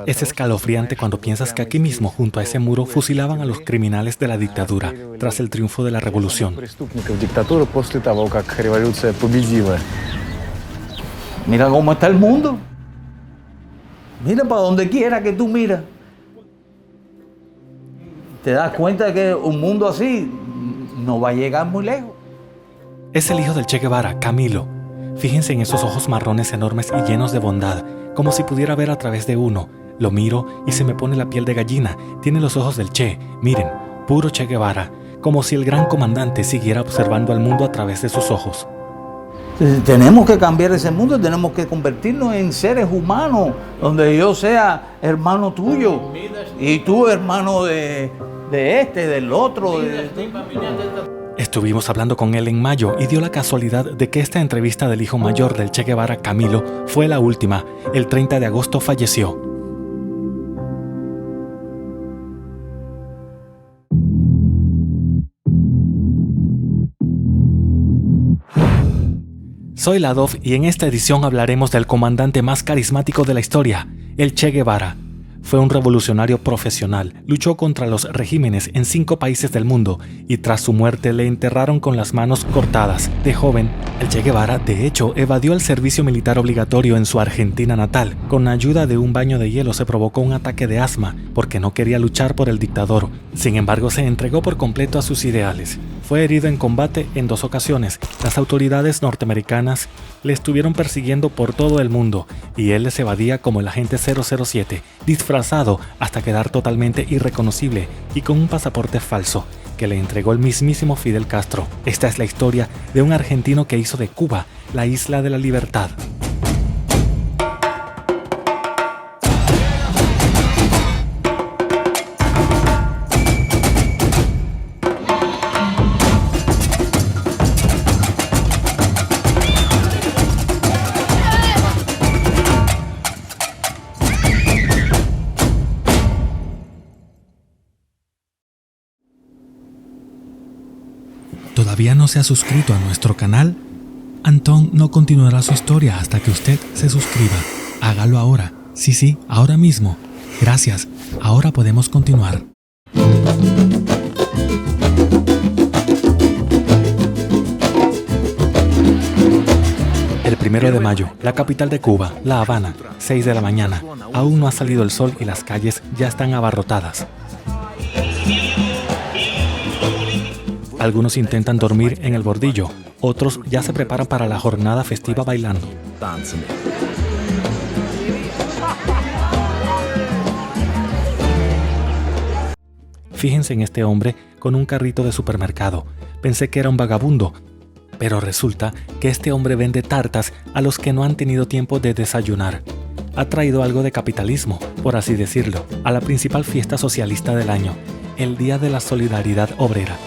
Es escalofriante cuando piensas que aquí mismo, junto a ese muro, fusilaban a los criminales de la dictadura tras el triunfo de la revolución. Mira cómo está el mundo. Mira para donde quiera que tú miras. Te das cuenta de que un mundo así no va a llegar muy lejos. Es el hijo del Che Guevara, Camilo. Fíjense en esos ojos marrones enormes y llenos de bondad, como si pudiera ver a través de uno. Lo miro y se me pone la piel de gallina. Tiene los ojos del Che. Miren, puro Che Guevara. Como si el gran comandante siguiera observando al mundo a través de sus ojos. Tenemos que cambiar ese mundo, tenemos que convertirnos en seres humanos, donde yo sea hermano tuyo y tú hermano del otro. Estuvimos hablando con él en mayo y dio la casualidad de que esta entrevista del hijo mayor del Che Guevara, Camilo, fue la última. El 30 de agosto falleció. Soy Ladov y en esta edición hablaremos del comandante más carismático de la historia, el Che Guevara. Fue un revolucionario profesional, luchó contra los regímenes en 5 países del mundo y tras su muerte le enterraron con las manos cortadas. De joven, el Che Guevara, de hecho, evadió el servicio militar obligatorio en su Argentina natal. Con ayuda de un baño de hielo se provocó un ataque de asma porque no quería luchar por el dictador. Sin embargo, se entregó por completo a sus ideales. Fue herido en combate en 2 ocasiones. Las autoridades norteamericanas le estuvieron persiguiendo por todo el mundo y él les evadía como el agente 007, disfrazado hasta quedar totalmente irreconocible y con un pasaporte falso que le entregó el mismísimo Fidel Castro. Esta es la historia de un argentino que hizo de Cuba la isla de la libertad. ¿Todavía no se ha suscrito a nuestro canal? Antón no continuará su historia hasta que usted se suscriba. Hágalo ahora. Sí, ahora mismo. Gracias. Ahora podemos continuar. El 1 de mayo, la capital de Cuba, La Habana, 6 de la mañana. Aún no ha salido el sol y las calles ya están abarrotadas. Algunos intentan dormir en el bordillo, otros ya se preparan para la jornada festiva bailando. Fíjense en este hombre con un carrito de supermercado. Pensé que era un vagabundo, pero resulta que este hombre vende tartas a los que no han tenido tiempo de desayunar. Ha traído algo de capitalismo, por así decirlo, a la principal fiesta socialista del año, el Día de la Solidaridad Obrera.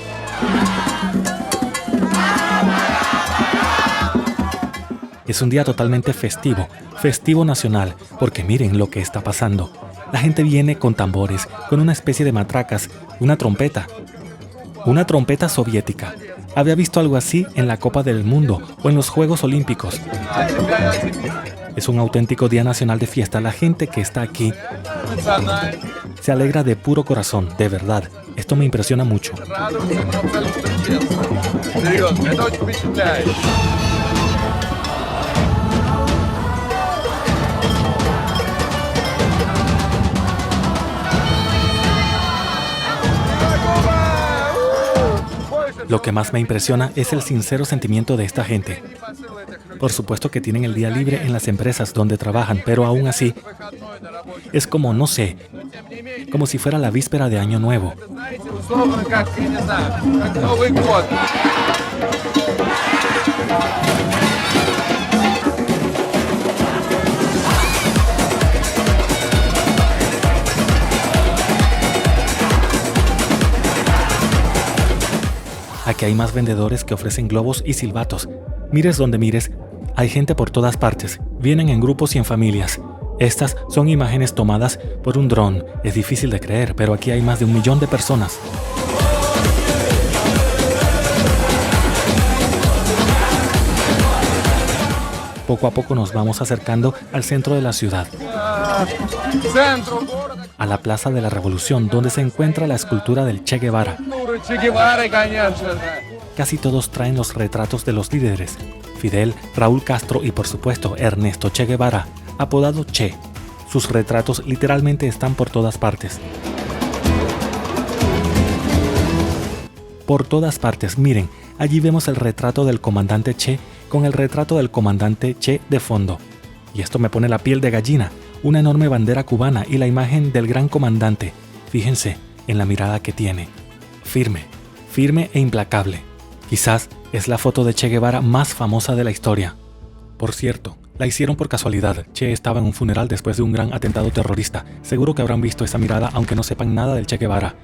Es un día totalmente festivo, festivo nacional, porque miren lo que está pasando. La gente viene con tambores, con una especie de matracas, una trompeta soviética. Había visto algo así en la Copa del Mundo o en los Juegos Olímpicos. Es un auténtico día nacional de fiesta. La gente que está aquí se alegra de puro corazón, de verdad. Esto me impresiona mucho. Lo que más me impresiona es el sincero sentimiento de esta gente. Por supuesto que tienen el día libre en las empresas donde trabajan, pero aún así es como, no sé, como si fuera la víspera de Año Nuevo. Aquí hay más vendedores que ofrecen globos y silbatos. Mires donde mires, hay gente por todas partes. Vienen en grupos y en familias. Estas son imágenes tomadas por un dron. Es difícil de creer, pero aquí hay más de 1 millón de personas. Poco a poco nos vamos acercando al centro de la ciudad, a la Plaza de la Revolución, donde se encuentra la escultura del Che Guevara. Casi todos traen los retratos de los líderes: Fidel, Raúl Castro y por supuesto Ernesto Che Guevara, apodado Che. Sus retratos literalmente están por todas partes. Por todas partes, miren, allí vemos el retrato del comandante Che con el retrato del comandante Che de fondo. Y esto me pone la piel de gallina, una enorme bandera cubana y la imagen del gran comandante. Fíjense en la mirada que tiene. Firme, firme e implacable. Quizás es la foto de Che Guevara más famosa de la historia. Por cierto, la hicieron por casualidad. Che estaba en un funeral después de un gran atentado terrorista. Seguro que habrán visto esa mirada aunque no sepan nada del Che Guevara.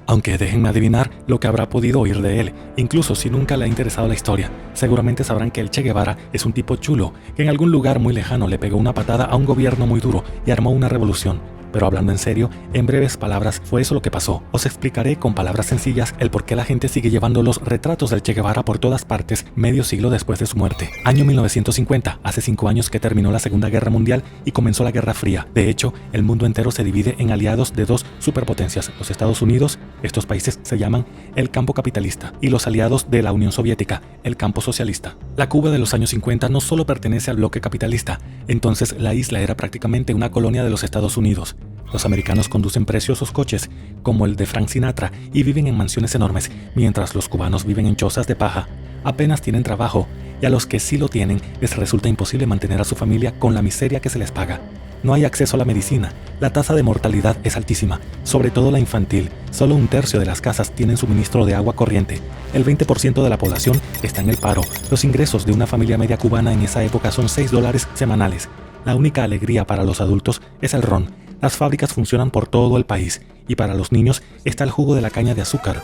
Aunque déjenme adivinar lo que habrá podido oír de él, incluso si nunca le ha interesado la historia. Seguramente sabrán que el Che Guevara es un tipo chulo, que en algún lugar muy lejano le pegó una patada a un gobierno muy duro y armó una revolución. Pero hablando en serio, en breves palabras, fue eso lo que pasó. Os explicaré con palabras sencillas el por qué la gente sigue llevando los retratos del Che Guevara por todas partes medio siglo después de su muerte. Año 1950, hace 5 años que terminó la Segunda Guerra Mundial y comenzó la Guerra Fría. De hecho, el mundo entero se divide en aliados de dos superpotencias: los Estados Unidos, estos países se llaman el campo capitalista, y los aliados de la Unión Soviética, el campo socialista. La Cuba de los años 50 no solo pertenece al bloque capitalista, entonces la isla era prácticamente una colonia de los Estados Unidos. Los americanos conducen preciosos coches, como el de Frank Sinatra, y viven en mansiones enormes, mientras los cubanos viven en chozas de paja. Apenas tienen trabajo, y a los que sí lo tienen les resulta imposible mantener a su familia con la miseria que se les paga. No hay acceso a la medicina, la tasa de mortalidad es altísima, sobre todo la infantil. Solo 1/3 de las casas tienen suministro de agua corriente. El 20% de la población está en el paro. Los ingresos de una familia media cubana en esa época son $6 semanales. La única alegría para los adultos es el ron. Las fábricas funcionan por todo el país y para los niños está el jugo de la caña de azúcar.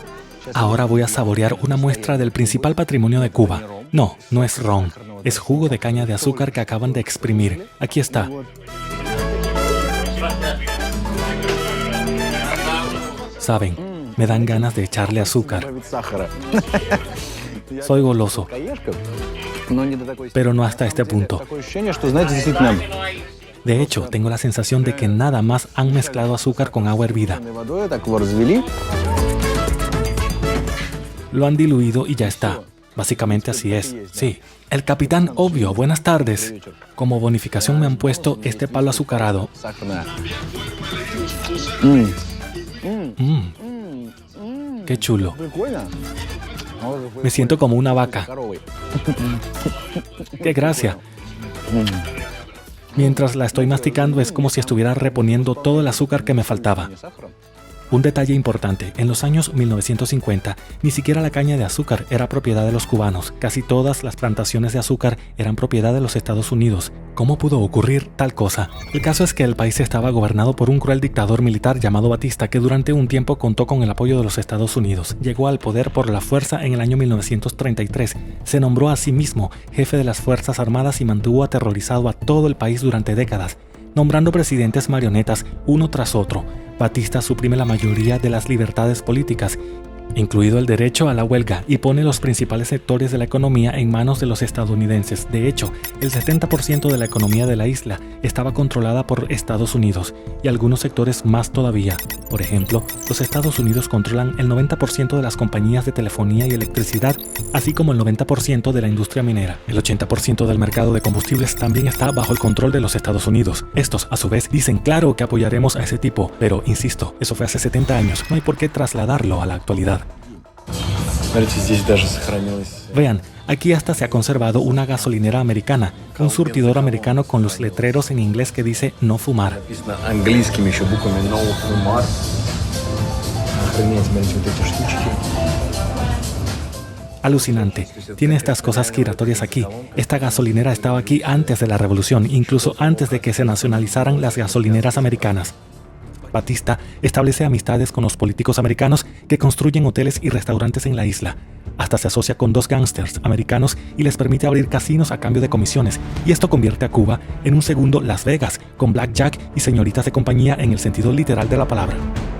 Ahora voy a saborear una muestra del principal patrimonio de Cuba. No, no es ron, es jugo de caña de azúcar que acaban de exprimir. Aquí está. Saben, me dan ganas de echarle azúcar. Soy goloso, pero no hasta este punto. De hecho, tengo la sensación de que nada más han mezclado azúcar con agua hervida. Lo han diluido y ya está. Básicamente así es, sí. El capitán Obvio, buenas tardes. Como bonificación me han puesto este palo azucarado. Qué chulo. Me siento como una vaca. ¡Qué gracia! Mientras la estoy masticando es como si estuviera reponiendo todo el azúcar que me faltaba. Un detalle importante, en los años 1950, ni siquiera la caña de azúcar era propiedad de los cubanos. Casi todas las plantaciones de azúcar eran propiedad de los Estados Unidos. ¿Cómo pudo ocurrir tal cosa? El caso es que el país estaba gobernado por un cruel dictador militar llamado Batista, que durante un tiempo contó con el apoyo de los Estados Unidos. Llegó al poder por la fuerza en el año 1933. Se nombró a sí mismo jefe de las Fuerzas Armadas y mantuvo aterrorizado a todo el país durante décadas, nombrando presidentes marionetas uno tras otro. Batista suprime la mayoría de las libertades políticas, incluido el derecho a la huelga, y pone los principales sectores de la economía en manos de los estadounidenses. De hecho, el 70% de la economía de la isla estaba controlada por Estados Unidos, y algunos sectores más todavía. Por ejemplo, los Estados Unidos controlan el 90% de las compañías de telefonía y electricidad, así como el 90% de la industria minera. El 80% del mercado de combustibles también está bajo el control de los Estados Unidos. Estos, a su vez, dicen claro que apoyaremos a ese tipo, pero, insisto, eso fue hace 70 años, no hay por qué trasladarlo a la actualidad. Vean, aquí hasta se ha conservado una gasolinera americana, un surtidor americano con los letreros en inglés que dice no fumar. Alucinante, tiene estas cosas giratorias aquí. Esta gasolinera estaba aquí antes de la revolución, incluso antes de que se nacionalizaran las gasolineras americanas. Batista establece amistades con los políticos americanos que construyen hoteles y restaurantes en la isla. Hasta se asocia con 2 gángsters americanos y les permite abrir casinos a cambio de comisiones. Y esto convierte a Cuba en un segundo Las Vegas, con blackjack y señoritas de compañía en el sentido literal de la palabra.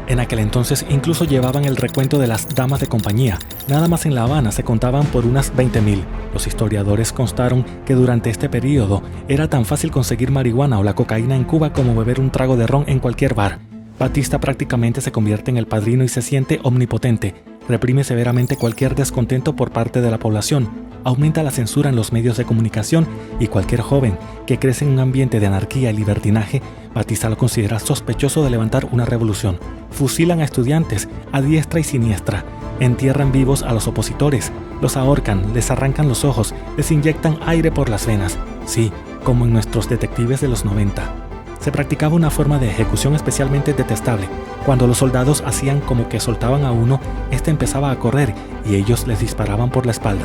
En aquel entonces incluso llevaban el recuento de las damas de compañía. Nada más en La Habana se contaban por unas 20,000. Los historiadores constaron que durante este periodo era tan fácil conseguir marihuana o la cocaína en Cuba como beber un trago de ron en cualquier bar. Batista prácticamente se convierte en el padrino y se siente omnipotente. Reprime severamente cualquier descontento por parte de la población. Aumenta la censura en los medios de comunicación y cualquier joven que crece en un ambiente de anarquía y libertinaje, Batista lo considera sospechoso de levantar una revolución. Fusilan a estudiantes a diestra y siniestra, entierran vivos a los opositores, los ahorcan, les arrancan los ojos, les inyectan aire por las venas. Sí, como en nuestros detectives de los 90. Se practicaba una forma de ejecución especialmente detestable. Cuando los soldados hacían como que soltaban a uno, este empezaba a correr y ellos les disparaban por la espalda.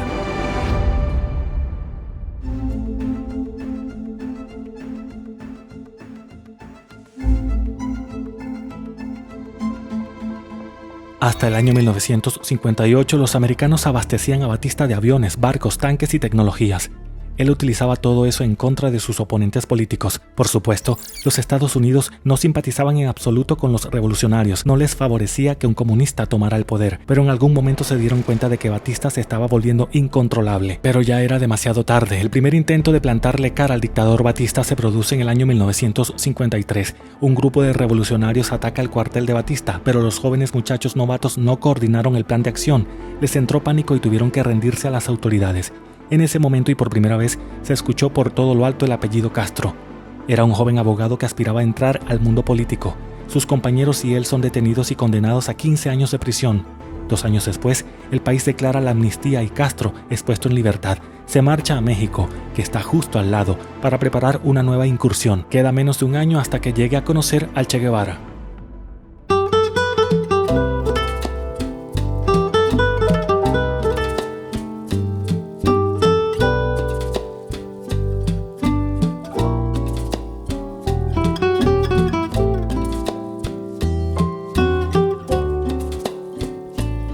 Hasta el año 1958 los americanos abastecían a Batista de aviones, barcos, tanques y tecnologías. Él utilizaba todo eso en contra de sus oponentes políticos. Por supuesto, los Estados Unidos no simpatizaban en absoluto con los revolucionarios, no les favorecía que un comunista tomara el poder, pero en algún momento se dieron cuenta de que Batista se estaba volviendo incontrolable. Pero ya era demasiado tarde. El primer intento de plantarle cara al dictador Batista se produce en el año 1953. Un grupo de revolucionarios ataca el cuartel de Batista, pero los jóvenes muchachos novatos no coordinaron el plan de acción. Les entró pánico y tuvieron que rendirse a las autoridades. En ese momento y por primera vez se escuchó por todo lo alto el apellido Castro. Era un joven abogado que aspiraba a entrar al mundo político. Sus compañeros y él son detenidos y condenados a 15 años de prisión. 2 años después, el país declara la amnistía y Castro es puesto en libertad. Se marcha a México, que está justo al lado, para preparar una nueva incursión. Queda menos de un año hasta que llegue a conocer al Che Guevara.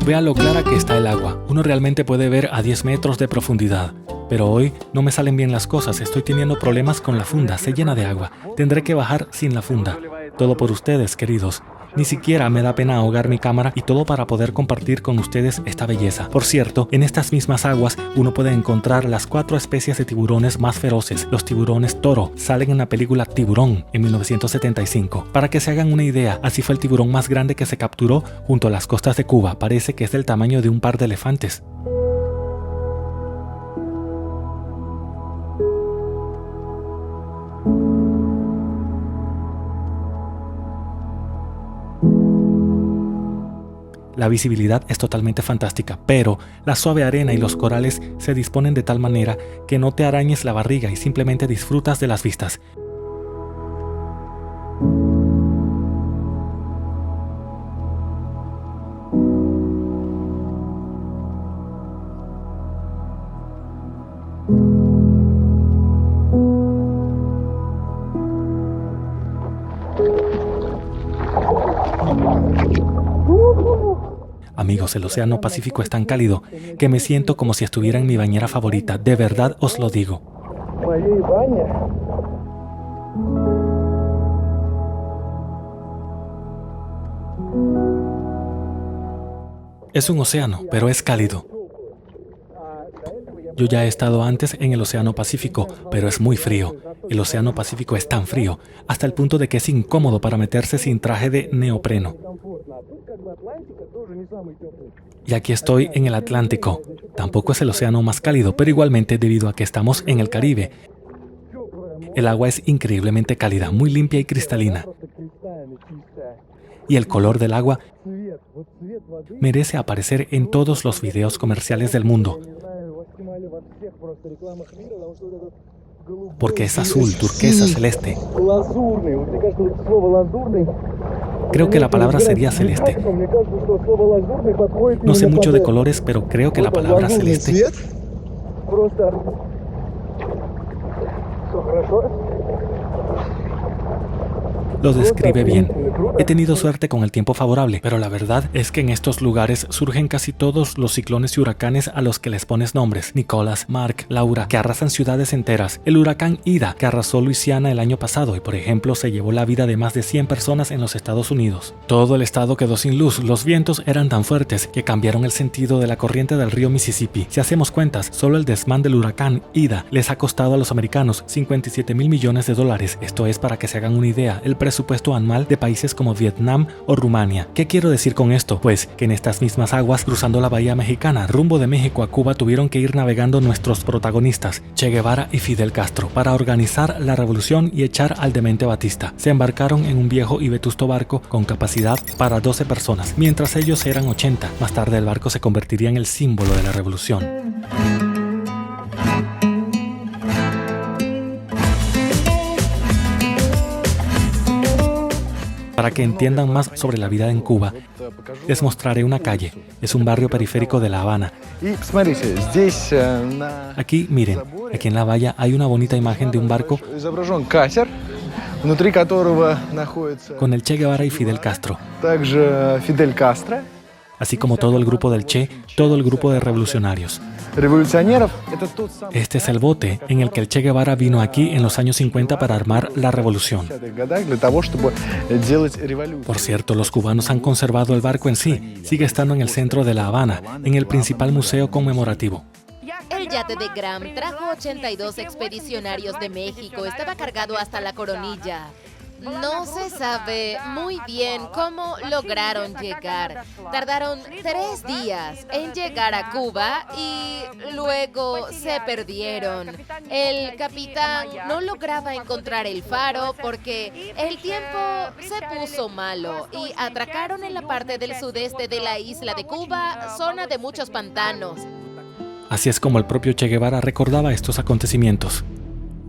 Vea lo clara que está el agua. Uno realmente puede ver a 10 metros de profundidad. Pero hoy no me salen bien las cosas. Estoy teniendo problemas con la funda. Se llena de agua. Tendré que bajar sin la funda. Todo por ustedes, queridos. Ni siquiera me da pena ahogar mi cámara y todo para poder compartir con ustedes esta belleza. Por cierto, en estas mismas aguas uno puede encontrar las 4 especies de tiburones más feroces. Los tiburones toro salen en la película Tiburón en 1975. Para que se hagan una idea, así fue el tiburón más grande que se capturó junto a las costas de Cuba. Parece que es del tamaño de un par de elefantes. La visibilidad es totalmente fantástica, pero la suave arena y los corales se disponen de tal manera que no te arañes la barriga y simplemente disfrutas de las vistas. Amigos, el océano Pacífico es tan cálido que me siento como si estuviera en mi bañera favorita. De verdad os lo digo. Es un océano, pero es cálido. Yo ya he estado antes en el océano Pacífico, pero es muy frío. El océano Pacífico es tan frío, hasta el punto de que es incómodo para meterse sin traje de neopreno. Y aquí estoy en el Atlántico. Tampoco es el océano más cálido, pero igualmente debido a que estamos en el Caribe. El agua es increíblemente cálida, muy limpia y cristalina. Y el color del agua merece aparecer en todos los videos comerciales del mundo. Porque es azul, turquesa, celeste. Creo que la palabra sería celeste. No sé mucho de colores, pero creo que la palabra celeste. Lo describe bien. He tenido suerte con el tiempo favorable, pero la verdad es que en estos lugares surgen casi todos los ciclones y huracanes a los que les pones nombres. Nicolás, Mark, Laura, que arrasan ciudades enteras. El huracán Ida, que arrasó Luisiana el año pasado y, por ejemplo, se llevó la vida de más de 100 personas en los Estados Unidos. Todo el estado quedó sin luz. Los vientos eran tan fuertes que cambiaron el sentido de la corriente del río Mississippi. Si hacemos cuentas, solo el desmán del huracán Ida les ha costado a los americanos $57 mil millones. Esto es, para que se hagan una idea, el presupuesto anual de países como Vietnam o Rumania. ¿Qué quiero decir con esto? Pues que en estas mismas aguas, cruzando la bahía mexicana, rumbo de México a Cuba, tuvieron que ir navegando nuestros protagonistas, Che Guevara y Fidel Castro, para organizar la revolución y echar al demente Batista. Se embarcaron en un viejo y vetusto barco con capacidad para 12 personas, mientras ellos eran 80. Más tarde el barco se convertiría en el símbolo de la revolución. Para que entiendan más sobre la vida en Cuba, les mostraré una calle. Es un barrio periférico de La Habana. Aquí, miren, aquí en la valla hay una bonita imagen de un barco con el Che Guevara y Fidel Castro. Así como todo el grupo del Che, todo el grupo de revolucionarios. Este es el bote en el que el Che Guevara vino aquí en los años 50 para armar la revolución. Por cierto, los cubanos han conservado el barco en sí. Sigue estando en el centro de La Habana, en el principal museo conmemorativo. El yate de Graham trajo 82 expedicionarios de México. Estaba cargado hasta la coronilla. No se sabe muy bien cómo lograron llegar. Tardaron 3 días en llegar a Cuba y luego se perdieron. El capitán no lograba encontrar el faro porque el tiempo se puso malo y atracaron en la parte del sudeste de la isla de Cuba, zona de muchos pantanos. Así es como el propio Che Guevara recordaba estos acontecimientos.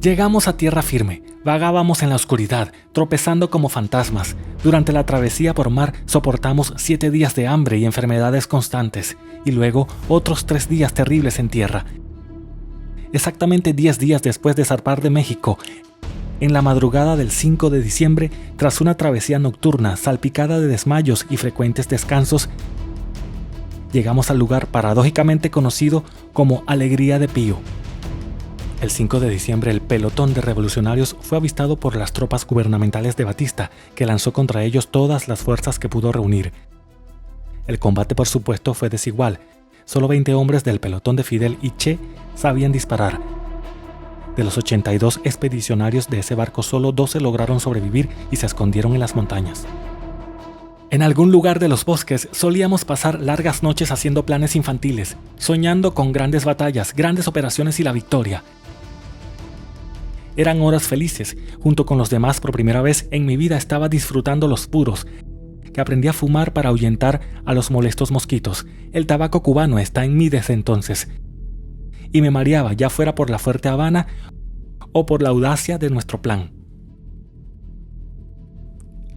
Llegamos a tierra firme, vagábamos en la oscuridad, tropezando como fantasmas. Durante la travesía por mar soportamos 7 días de hambre y enfermedades constantes, y luego otros 3 días terribles en tierra. Exactamente 10 días después de zarpar de México, en la madrugada del 5 de diciembre, tras una travesía nocturna salpicada de desmayos y frecuentes descansos, llegamos al lugar paradójicamente conocido como Alegría de Pío. El 5 de diciembre el pelotón de revolucionarios fue avistado por las tropas gubernamentales de Batista, que lanzó contra ellos todas las fuerzas que pudo reunir. El combate, por supuesto, fue desigual. Solo 20 hombres del pelotón de Fidel y Che sabían disparar. De los 82 expedicionarios de ese barco, solo 12 lograron sobrevivir y se escondieron en las montañas. En algún lugar de los bosques solíamos pasar largas noches haciendo planes infantiles, soñando con grandes batallas, grandes operaciones y la victoria. Eran horas felices. Junto con los demás, por primera vez en mi vida estaba disfrutando los puros, que aprendí a fumar para ahuyentar a los molestos mosquitos. El tabaco cubano está en mí desde entonces. Y me mareaba, ya fuera por la fuerte Habana o por la audacia de nuestro plan.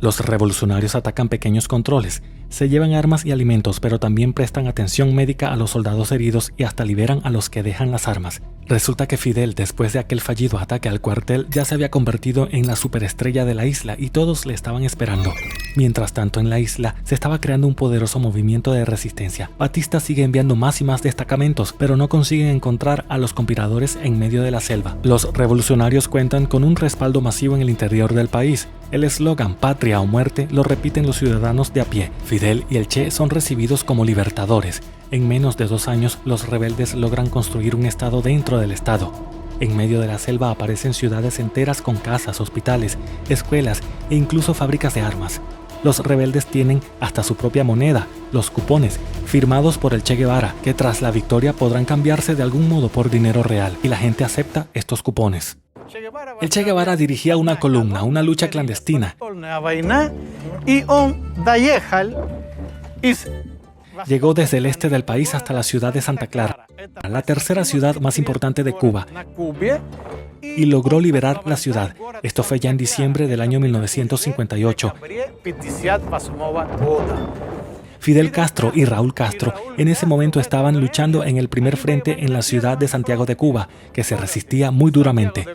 Los revolucionarios atacan pequeños controles, se llevan armas y alimentos, pero también prestan atención médica a los soldados heridos y hasta liberan a los que dejan las armas. Resulta que Fidel, después de aquel fallido ataque al cuartel, ya se había convertido en la superestrella de la isla y todos le estaban esperando. Mientras tanto, en la isla se estaba creando un poderoso movimiento de resistencia. Batista sigue enviando más y más destacamentos, pero no consiguen encontrar a los conspiradores en medio de la selva. Los revolucionarios cuentan con un respaldo masivo en el interior del país. El eslogan "Patria o muerte" lo repiten los ciudadanos de a pie. Fidel y el Che son recibidos como libertadores. En menos de 2 años, los rebeldes logran construir un estado dentro del estado. En medio de la selva aparecen ciudades enteras con casas, hospitales, escuelas e incluso fábricas de armas. Los rebeldes tienen hasta su propia moneda, los cupones, firmados por el Che Guevara, que tras la victoria podrán cambiarse de algún modo por dinero real, y la gente acepta estos cupones. El Che Guevara dirigía una columna, una lucha clandestina. Llegó desde el este del país hasta la ciudad de Santa Clara, la tercera ciudad más importante de Cuba, y logró liberar la ciudad. Esto fue ya en diciembre del año 1958. Fidel Castro y Raúl Castro en ese momento estaban luchando en el primer frente en la ciudad de Santiago de Cuba, que se resistía muy duramente.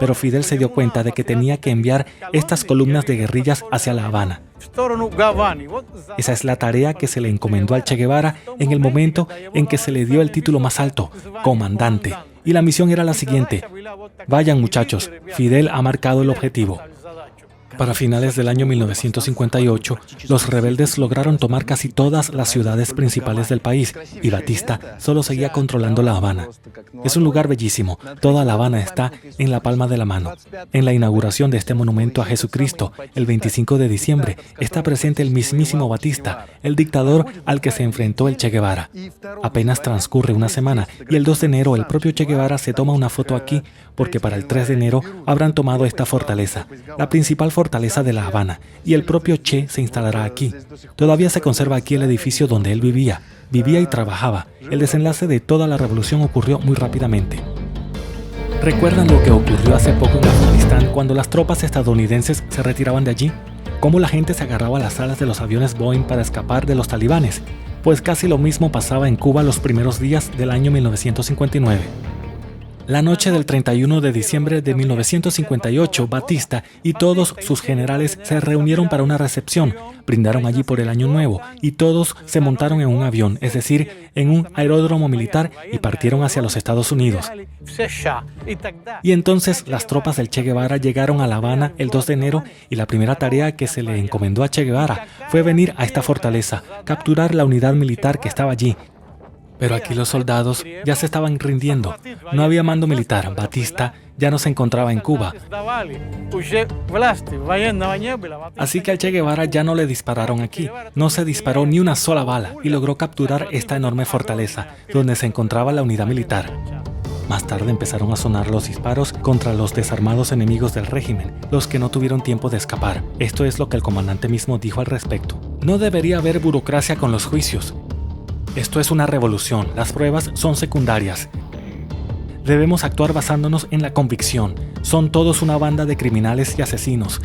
Pero Fidel se dio cuenta de que tenía que enviar estas columnas de guerrillas hacia La Habana. Esa es la tarea que se le encomendó al Che Guevara en el momento en que se le dio el título más alto, comandante. Y la misión era la siguiente: vayan muchachos, Fidel ha marcado el objetivo. Para finales del año 1958, los rebeldes lograron tomar casi todas las ciudades principales del país y Batista solo seguía controlando La Habana. Es un lugar bellísimo, toda La Habana está en la palma de la mano. En la inauguración de este monumento a Jesucristo, el 25 de diciembre, está presente el mismísimo Batista, el dictador al que se enfrentó el Che Guevara. Apenas transcurre una semana y el 2 de enero el propio Che Guevara se toma una foto aquí porque para el 3 de enero habrán tomado esta fortaleza, la principal fortaleza de La Habana, y el propio Che se instalará aquí. Todavía se conserva aquí el edificio donde él vivía y trabajaba. El desenlace de toda la revolución ocurrió muy rápidamente. ¿Recuerdan lo que ocurrió hace poco en Afganistán cuando las tropas estadounidenses se retiraban de allí? ¿Cómo la gente se agarraba a las alas de los aviones Boeing para escapar de los talibanes? Pues casi lo mismo pasaba en Cuba los primeros días del año 1959. La noche del 31 de diciembre de 1958, Batista y todos sus generales se reunieron para una recepción, brindaron allí por el Año Nuevo y todos se montaron en un avión, es decir, en un aeródromo militar y partieron hacia los Estados Unidos. Y entonces las tropas del Che Guevara llegaron a La Habana el 2 de enero y la primera tarea que se le encomendó a Che Guevara fue venir a esta fortaleza, capturar la unidad militar que estaba allí. Pero aquí los soldados ya se estaban rindiendo. No había mando militar. Batista ya no se encontraba en Cuba. Así que al Che Guevara ya no le dispararon aquí. No se disparó ni una sola bala y logró capturar esta enorme fortaleza donde se encontraba la unidad militar. Más tarde empezaron a sonar los disparos contra los desarmados enemigos del régimen, los que no tuvieron tiempo de escapar. Esto es lo que el comandante mismo dijo al respecto. No debería haber burocracia con los juicios. Esto es una revolución, las pruebas son secundarias. Debemos actuar basándonos en la convicción. Son todos una banda de criminales y asesinos.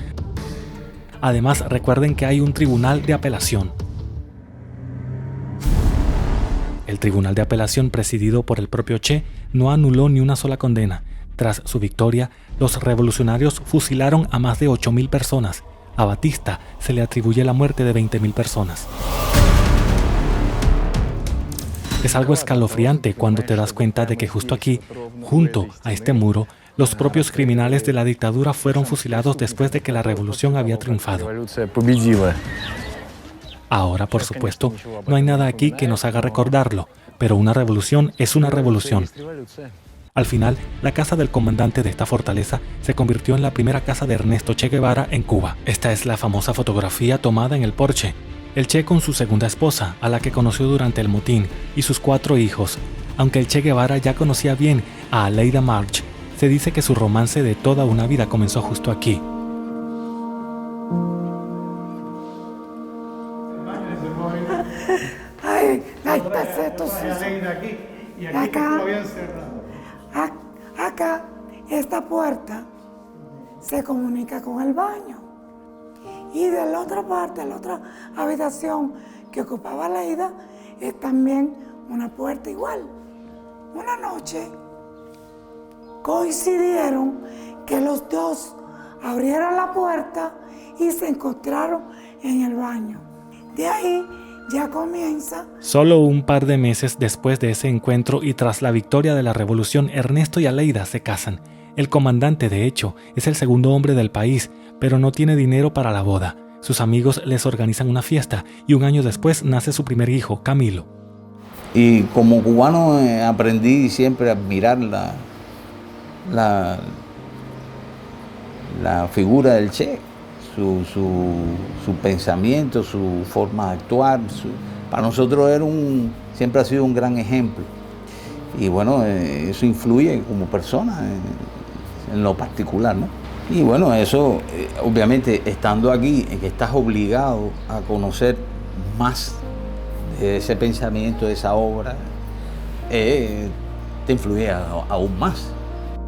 Además, recuerden que hay un tribunal de apelación. El tribunal de apelación, presidido por el propio Che, no anuló ni una sola condena. Tras su victoria, los revolucionarios fusilaron a más de 8.000 personas. A Batista se le atribuye la muerte de 20.000 personas. Es algo escalofriante cuando te das cuenta de que justo aquí, junto a este muro, los propios criminales de la dictadura fueron fusilados después de que la revolución había triunfado. Ahora, por supuesto, no hay nada aquí que nos haga recordarlo, pero una revolución es una revolución. Al final, la casa del comandante de esta fortaleza se convirtió en la primera casa de Ernesto Che Guevara en Cuba. Esta es la famosa fotografía tomada en el porche. El Che con su segunda esposa, a la que conoció durante el motín, y sus 4 hijos. Aunque el Che Guevara ya conocía bien a Aleida March, se dice que su romance de toda una vida comenzó justo aquí. Acá, esta puerta se comunica con el baño. Y de la otra parte, la otra habitación que ocupaba Aleida, es también una puerta igual. Una noche coincidieron que los dos abrieron la puerta y se encontraron en el baño. De ahí ya comienza. Solo un par de meses después de ese encuentro y tras la victoria de la revolución, Ernesto y Aleida se casan. El comandante, de hecho, es el segundo hombre del país, pero no tiene dinero para la boda. Sus amigos les organizan una fiesta y un año después nace su primer hijo, Camilo. Y como cubano aprendí siempre a admirar la figura del Che, su pensamiento, su forma de actuar. Para nosotros siempre ha sido un gran ejemplo. Y bueno, eso influye como persona en lo particular, ¿no? Y bueno, eso, obviamente, estando aquí, en que estás obligado a conocer más de ese pensamiento, de esa obra, te influye aún más.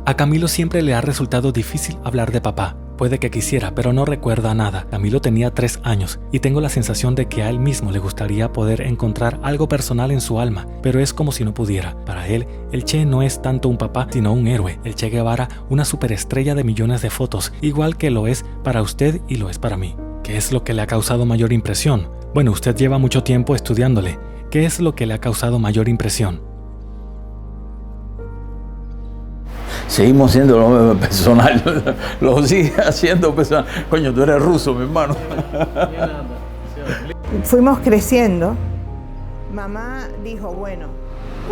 A Camilo siempre le ha resultado difícil hablar de papá. Puede que quisiera, pero no recuerda nada. Camilo tenía 3 años y tengo la sensación de que a él mismo le gustaría poder encontrar algo personal en su alma, pero es como si no pudiera. Para él, el Che no es tanto un papá, sino un héroe. El Che Guevara, una superestrella de millones de fotos, igual que lo es para usted y lo es para mí. ¿Qué es lo que le ha causado mayor impresión? Bueno, usted lleva mucho tiempo estudiándole. ¿Qué es lo que le ha causado mayor impresión? Seguimos siendo lo personal, lo sigue haciendo personal. Coño, tú eres ruso, mi hermano. Fuimos creciendo. Mamá dijo, bueno,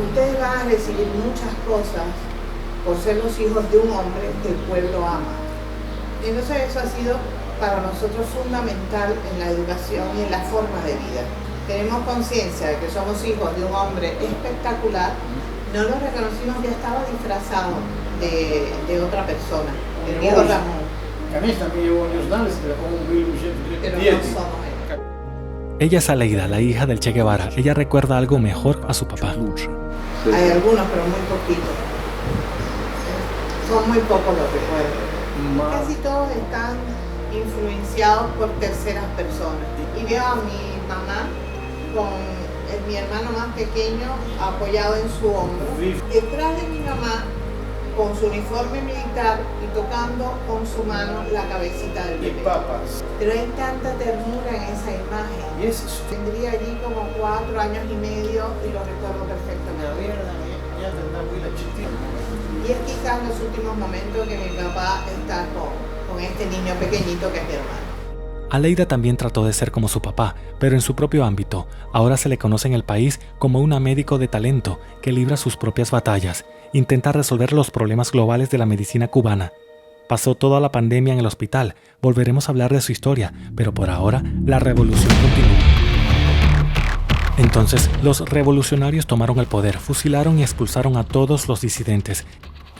ustedes van a recibir muchas cosas por ser los hijos de un hombre que el pueblo ama. Entonces eso ha sido para nosotros fundamental en la educación y en la forma de vida. Tenemos conciencia de que somos hijos de un hombre espectacular. No lo reconocimos, ya estaba disfrazado de otra persona, el Diego Ramón. Pero no somos él. Ella es Aleida, la hija del Che Guevara. Ella recuerda algo mejor a su papá. Hay algunos, pero muy poquitos. Son muy pocos los recuerdos. Casi todos están influenciados por terceras personas. Y veo a mi mamá con mi hermano más pequeño apoyado en su hombro. Detrás de mi mamá, con su uniforme militar y tocando con su mano la cabecita del bebé. Pero hay tanta ternura en esa imagen. Tendría allí como 4 años y medio y lo recuerdo perfectamente. Y es quizás los últimos momentos que mi papá está con este niño pequeñito que es mi hermano. Aleida también trató de ser como su papá, pero en su propio ámbito. Ahora se le conoce en el país como una médico de talento que libra sus propias batallas, intenta resolver los problemas globales de la medicina cubana. Pasó toda la pandemia en el hospital, volveremos a hablar de su historia, pero por ahora la revolución continúa. Entonces, los revolucionarios tomaron el poder, fusilaron y expulsaron a todos los disidentes.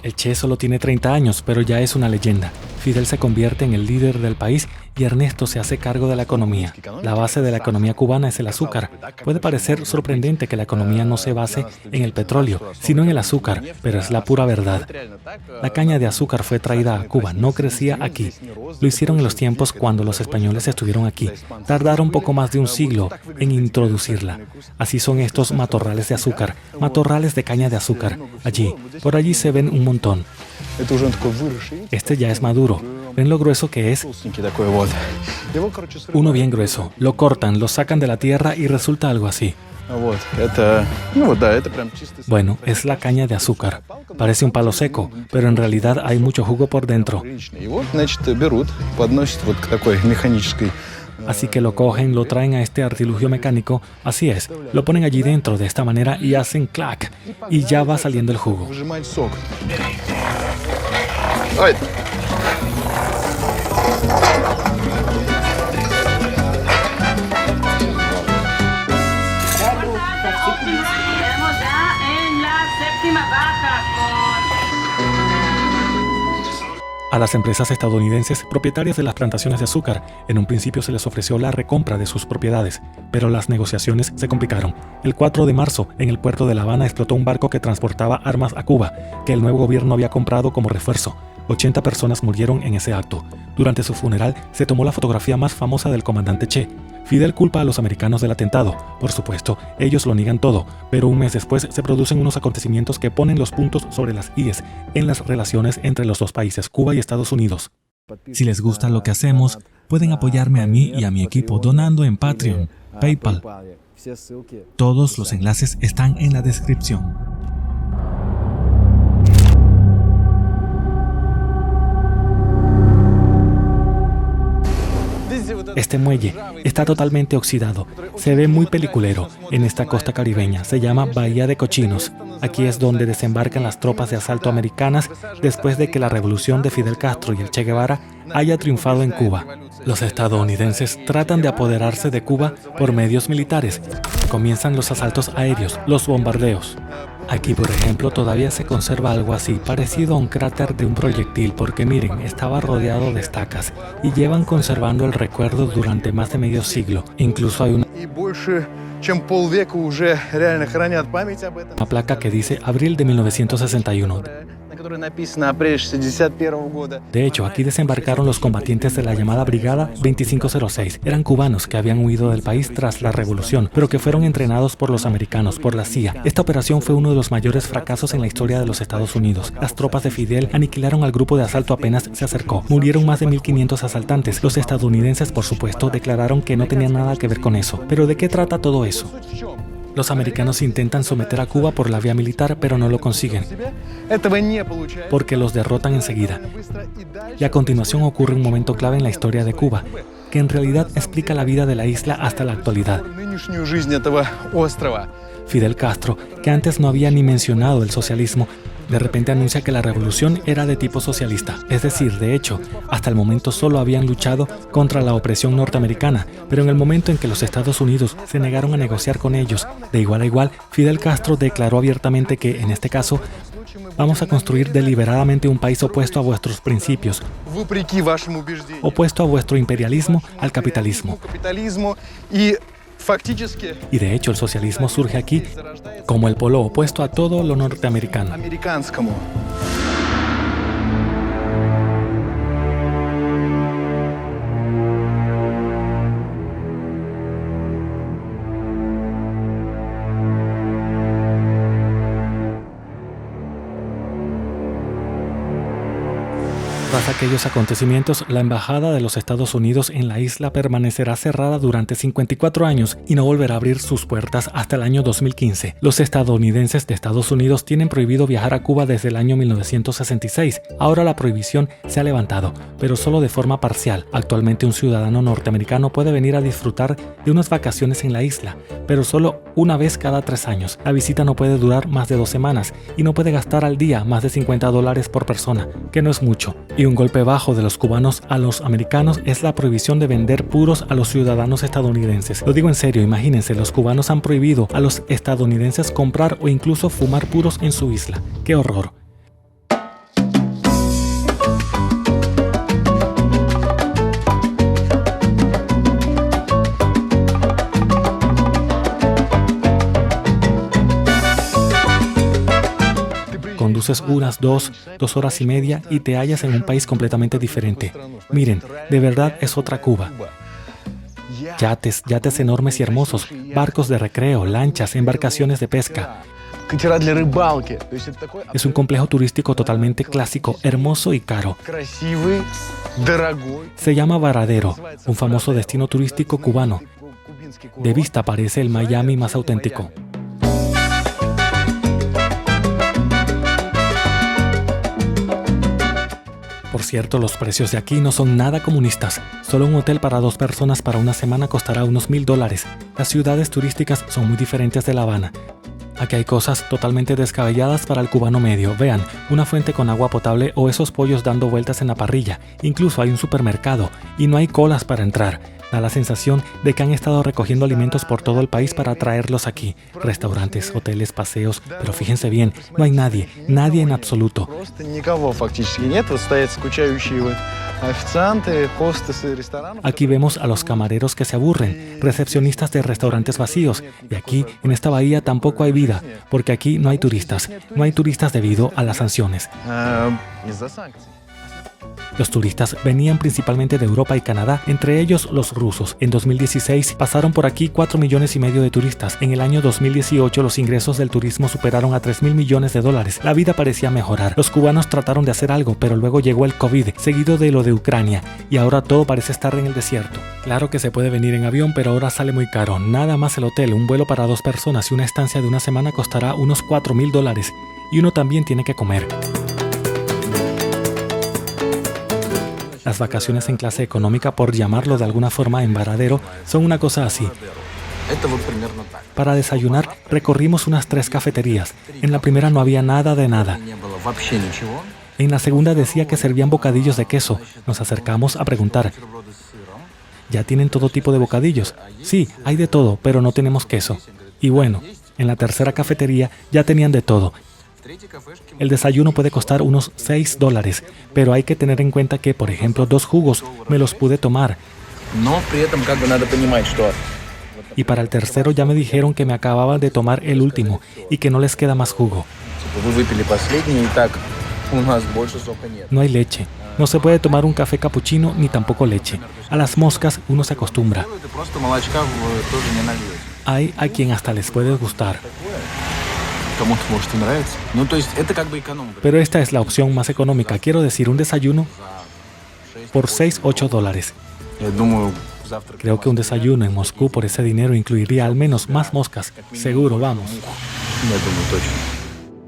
El Che solo tiene 30 años, pero ya es una leyenda. Fidel se convierte en el líder del país y Ernesto se hace cargo de la economía. La base de la economía cubana es el azúcar. Puede parecer sorprendente que la economía no se base en el petróleo, sino en el azúcar, pero es la pura verdad. La caña de azúcar fue traída a Cuba, no crecía aquí. Lo hicieron en los tiempos cuando los españoles estuvieron aquí. Tardaron poco más de un siglo en introducirla. Así son estos matorrales de azúcar, matorrales de caña de azúcar. Por allí se ven un montón. Este ya es maduro. ¿Ven lo grueso que es? Uno bien grueso. Lo cortan, lo sacan de la tierra y resulta algo así. Bueno, es la caña de azúcar. Parece un palo seco, pero en realidad hay mucho jugo por dentro. Así que lo cogen, lo traen a este artilugio mecánico, así es, lo ponen allí dentro de esta manera y hacen clac, y ya va saliendo el jugo. Estamos ya en la séptima baja A las empresas estadounidenses propietarias de las plantaciones de azúcar, en un principio se les ofreció la recompra de sus propiedades, pero las negociaciones se complicaron. El 4 de marzo, en el puerto de La Habana explotó un barco que transportaba armas a Cuba, que el nuevo gobierno había comprado como refuerzo. 80 personas murieron en ese acto. Durante su funeral se tomó la fotografía más famosa del comandante Che. Fidel culpa a los americanos del atentado. Por supuesto, ellos lo niegan todo, pero un mes después se producen unos acontecimientos que ponen los puntos sobre las íes en las relaciones entre los dos países, Cuba y Estados Unidos. Si les gusta lo que hacemos, pueden apoyarme a mí y a mi equipo donando en Patreon, PayPal. Todos los enlaces están en la descripción. Este muelle está totalmente oxidado, se ve muy peliculero en esta costa caribeña, se llama Bahía de Cochinos. Aquí es donde desembarcan las tropas de asalto americanas después de que la revolución de Fidel Castro y el Che Guevara haya triunfado en Cuba. Los estadounidenses tratan de apoderarse de Cuba por medios militares. Comienzan los asaltos aéreos, los bombardeos. Aquí, por ejemplo, todavía se conserva algo así, parecido a un cráter de un proyectil, porque miren, estaba rodeado de estacas y llevan conservando el recuerdo durante más de medio siglo. Incluso hay una placa que dice abril de 1961. De hecho, aquí desembarcaron los combatientes de la llamada Brigada 2506. Eran cubanos que habían huido del país tras la revolución, pero que fueron entrenados por los americanos, por la CIA. Esta operación fue uno de los mayores fracasos en la historia de los Estados Unidos. Las tropas de Fidel aniquilaron al grupo de asalto apenas se acercó. Murieron más de 1.500 asaltantes. Los estadounidenses, por supuesto, declararon que no tenían nada que ver con eso. ¿Pero de qué trata todo eso? Los americanos intentan someter a Cuba por la vía militar, pero no lo consiguen, porque los derrotan enseguida. Y a continuación ocurre un momento clave en la historia de Cuba, que en realidad explica la vida de la isla hasta la actualidad. Fidel Castro, que antes no había ni mencionado el socialismo, de repente anuncia que la revolución era de tipo socialista. Es decir, de hecho, hasta el momento solo habían luchado contra la opresión norteamericana, pero en el momento en que los Estados Unidos se negaron a negociar con ellos de igual a igual, Fidel Castro declaró abiertamente que, en este caso, vamos a construir deliberadamente un país opuesto a vuestros principios, opuesto a vuestro imperialismo, al capitalismo. Y de hecho el socialismo surge aquí como el polo opuesto a todo lo norteamericano. Tras aquellos acontecimientos, la embajada de los Estados Unidos en la isla permanecerá cerrada durante 54 años y no volverá a abrir sus puertas hasta el año 2015. Los estadounidenses de Estados Unidos tienen prohibido viajar a Cuba desde el año 1966. Ahora la prohibición se ha levantado, pero solo de forma parcial. Actualmente un ciudadano norteamericano puede venir a disfrutar de unas vacaciones en la isla, pero solo una vez cada 3 años. La visita no puede durar más de 2 semanas y no puede gastar al día más de $50 por persona, que no es mucho. Y un golpe bajo de los cubanos a los americanos es la prohibición de vender puros a los ciudadanos estadounidenses. Lo digo en serio, imagínense, los cubanos han prohibido a los estadounidenses comprar o incluso fumar puros en su isla. ¡Qué horror! Conduces unas 2 horas y media y te hallas en un país completamente diferente. Miren, de verdad es otra Cuba. Yates enormes y hermosos, barcos de recreo, lanchas, embarcaciones de pesca. Es un complejo turístico totalmente clásico, hermoso y caro. Se llama Varadero, un famoso destino turístico cubano. De vista parece el Miami más auténtico. Por cierto, los precios de aquí no son nada comunistas. Solo un hotel para 2 personas para una semana costará unos $1,000. Las ciudades turísticas son muy diferentes de La Habana. Aquí hay cosas totalmente descabelladas para el cubano medio. Vean, una fuente con agua potable o esos pollos dando vueltas en la parrilla. Incluso hay un supermercado y no hay colas para entrar. Da la sensación de que han estado recogiendo alimentos por todo el país para traerlos aquí. Restaurantes, hoteles, paseos, pero fíjense bien, no hay nadie en absoluto. Aquí vemos a los camareros que se aburren, recepcionistas de restaurantes vacíos, y aquí, en esta bahía, tampoco hay vida, porque aquí no hay turistas debido a las sanciones. Los turistas venían principalmente de Europa y Canadá, entre ellos los rusos. En 2016 pasaron por aquí 4,5 millones de turistas. En el año 2018 los ingresos del turismo superaron a $3,000 millones. La vida parecía mejorar. Los cubanos trataron de hacer algo, pero luego llegó el COVID, seguido de lo de Ucrania, y ahora todo parece estar en el desierto. Claro que se puede venir en avión, pero ahora sale muy caro. Nada más el hotel, un vuelo para 2 personas y una estancia de una semana costará unos $4,000. Y uno también tiene que comer. Las vacaciones en clase económica, por llamarlo de alguna forma, en Varadero, son una cosa así. Para desayunar, recorrimos unas 3 cafeterías. En la primera no había nada de nada. En la segunda decía que servían bocadillos de queso. Nos acercamos a preguntar. ¿Ya tienen todo tipo de bocadillos? Sí, hay de todo, pero no tenemos queso. Y bueno, en la tercera cafetería ya tenían de todo. El desayuno puede costar unos $6, pero hay que tener en cuenta que, por ejemplo, 2 jugos me los pude tomar. Y para el tercero ya me dijeron que me acababa de tomar el último y que no les queda más jugo. No hay leche. No se puede tomar un café capuchino ni tampoco leche. A las moscas uno se acostumbra. Hay a quien hasta les puede gustar. Pero esta es la opción más económica. Quiero decir, un desayuno por $6-8. Creo que un desayuno en Moscú por ese dinero incluiría al menos más moscas. Seguro, vamos.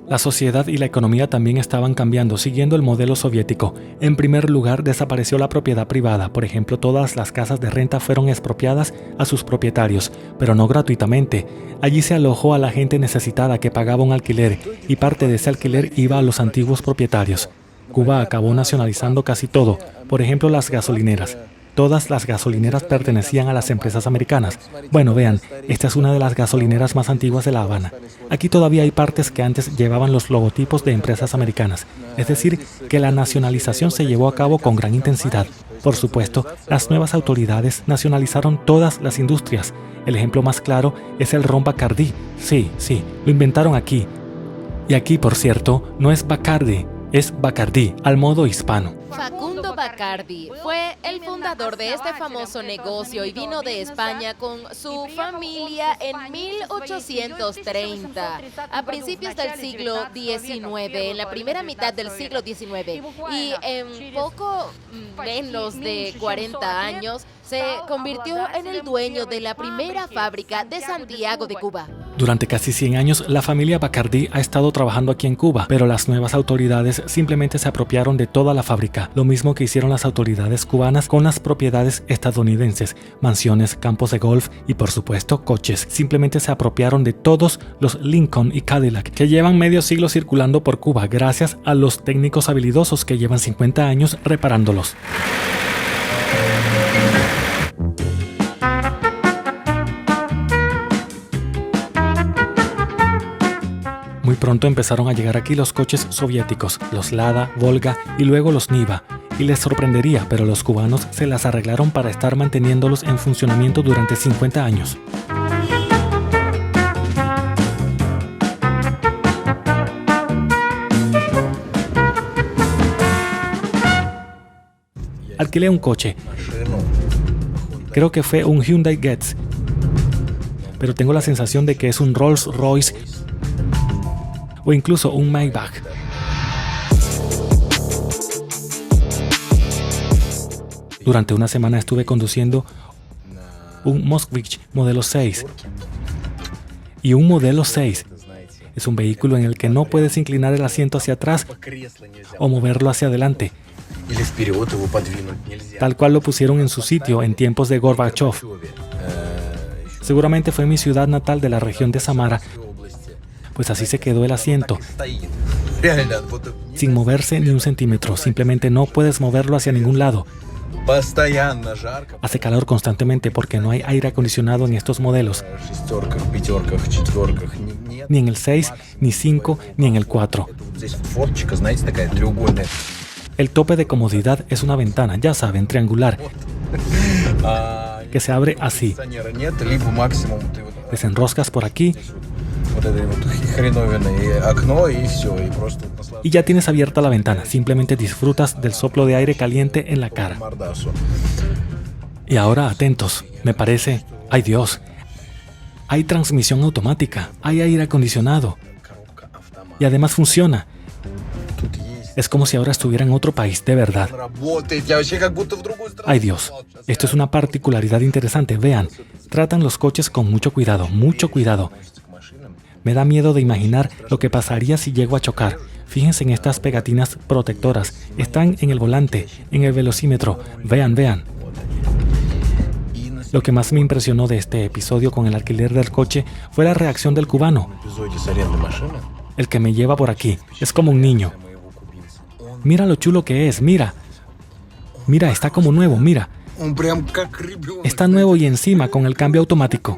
La sociedad y la economía también estaban cambiando, siguiendo el modelo soviético. En primer lugar, desapareció la propiedad privada. Por ejemplo, todas las casas de renta fueron expropiadas a sus propietarios, pero no gratuitamente. Allí se alojó a la gente necesitada que pagaba un alquiler, y parte de ese alquiler iba a los antiguos propietarios. Cuba acabó nacionalizando casi todo, por ejemplo las gasolineras. Todas las gasolineras pertenecían a las empresas americanas. Bueno, vean, esta es una de las gasolineras más antiguas de La Habana. Aquí todavía hay partes que antes llevaban los logotipos de empresas americanas. Es decir, que la nacionalización se llevó a cabo con gran intensidad. Por supuesto, las nuevas autoridades nacionalizaron todas las industrias. El ejemplo más claro es el ron Bacardí. Sí, lo inventaron aquí. Y aquí, por cierto, no es Bacardi, es Bacardí, al modo hispano. Facundo Bacardi fue el fundador de este famoso negocio y vino de España con su familia en 1830, a principios del siglo XIX, en la primera mitad del siglo XIX, y en poco menos de 40 años se convirtió en el dueño de la primera fábrica de Santiago de Cuba. Durante casi 100 años, la familia Bacardí ha estado trabajando aquí en Cuba, pero las nuevas autoridades simplemente se apropiaron de toda la fábrica, lo mismo que hicieron las autoridades cubanas con las propiedades estadounidenses, mansiones, campos de golf y por supuesto coches. Simplemente se apropiaron de todos los Lincoln y Cadillac que llevan medio siglo circulando por Cuba gracias a los técnicos habilidosos que llevan 50 años reparándolos. Muy pronto empezaron a llegar aquí los coches soviéticos, los Lada, Volga y luego los Niva. Y les sorprendería, pero los cubanos se las arreglaron para estar manteniéndolos en funcionamiento durante 50 años. Alquilé un coche. Creo que fue un Hyundai Getz, pero tengo la sensación de que es un Rolls Royce o incluso un Maybach. Durante una semana estuve conduciendo un Moskvich modelo 6. Y un modelo 6 es un vehículo en el que no puedes inclinar el asiento hacia atrás o moverlo hacia adelante, tal cual lo pusieron en su sitio en tiempos de Gorbachev. Seguramente fue en mi ciudad natal de la región de Samara, pues así se quedó el asiento, sin moverse ni un centímetro. Simplemente no puedes moverlo hacia ningún lado. Hace calor constantemente porque no hay aire acondicionado en estos modelos. Ni en el 6, ni 5, ni en el 4. El tope de comodidad es una ventana, ya saben, triangular, que se abre así. Desenroscas por aquí y ya tienes abierta la ventana. Simplemente disfrutas del soplo de aire caliente en la cara. Y ahora atentos, me parece, ¡ay Dios! Hay transmisión automática, hay aire acondicionado y además funciona. Es como si ahora estuviera en otro país, de verdad. ¡Ay Dios! Esto es una particularidad interesante. Vean, tratan los coches con mucho cuidado, mucho cuidado. Me da miedo de imaginar lo que pasaría si llego a chocar. Fíjense en estas pegatinas protectoras. Están en el volante, en el velocímetro. Vean. Lo que más me impresionó de este episodio con el alquiler del coche fue la reacción del cubano. El que me lleva por aquí. Es como un niño. Mira lo chulo que es, mira. Mira, está como nuevo, mira. Está nuevo y encima con el cambio automático.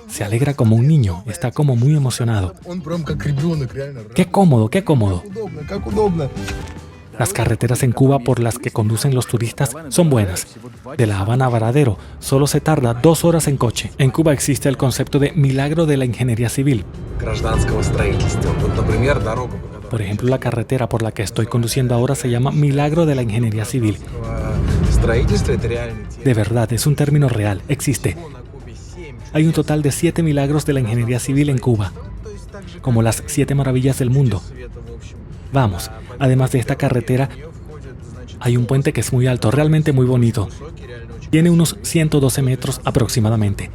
Se alegra como un niño, está como muy emocionado. ¡Qué cómodo, qué cómodo! Las carreteras en Cuba por las que conducen los turistas son buenas. De La Habana a Varadero solo se tarda 2 horas en coche. En Cuba existe el concepto de milagro de la ingeniería civil. Por ejemplo, la carretera por la que estoy conduciendo ahora se llama Milagro de la Ingeniería Civil. De verdad, es un término real, existe. Hay un total de 7 milagros de la ingeniería civil en Cuba, como las 7 maravillas del mundo. Vamos, además de esta carretera, hay un puente que es muy alto, realmente muy bonito. Tiene unos 112 metros aproximadamente.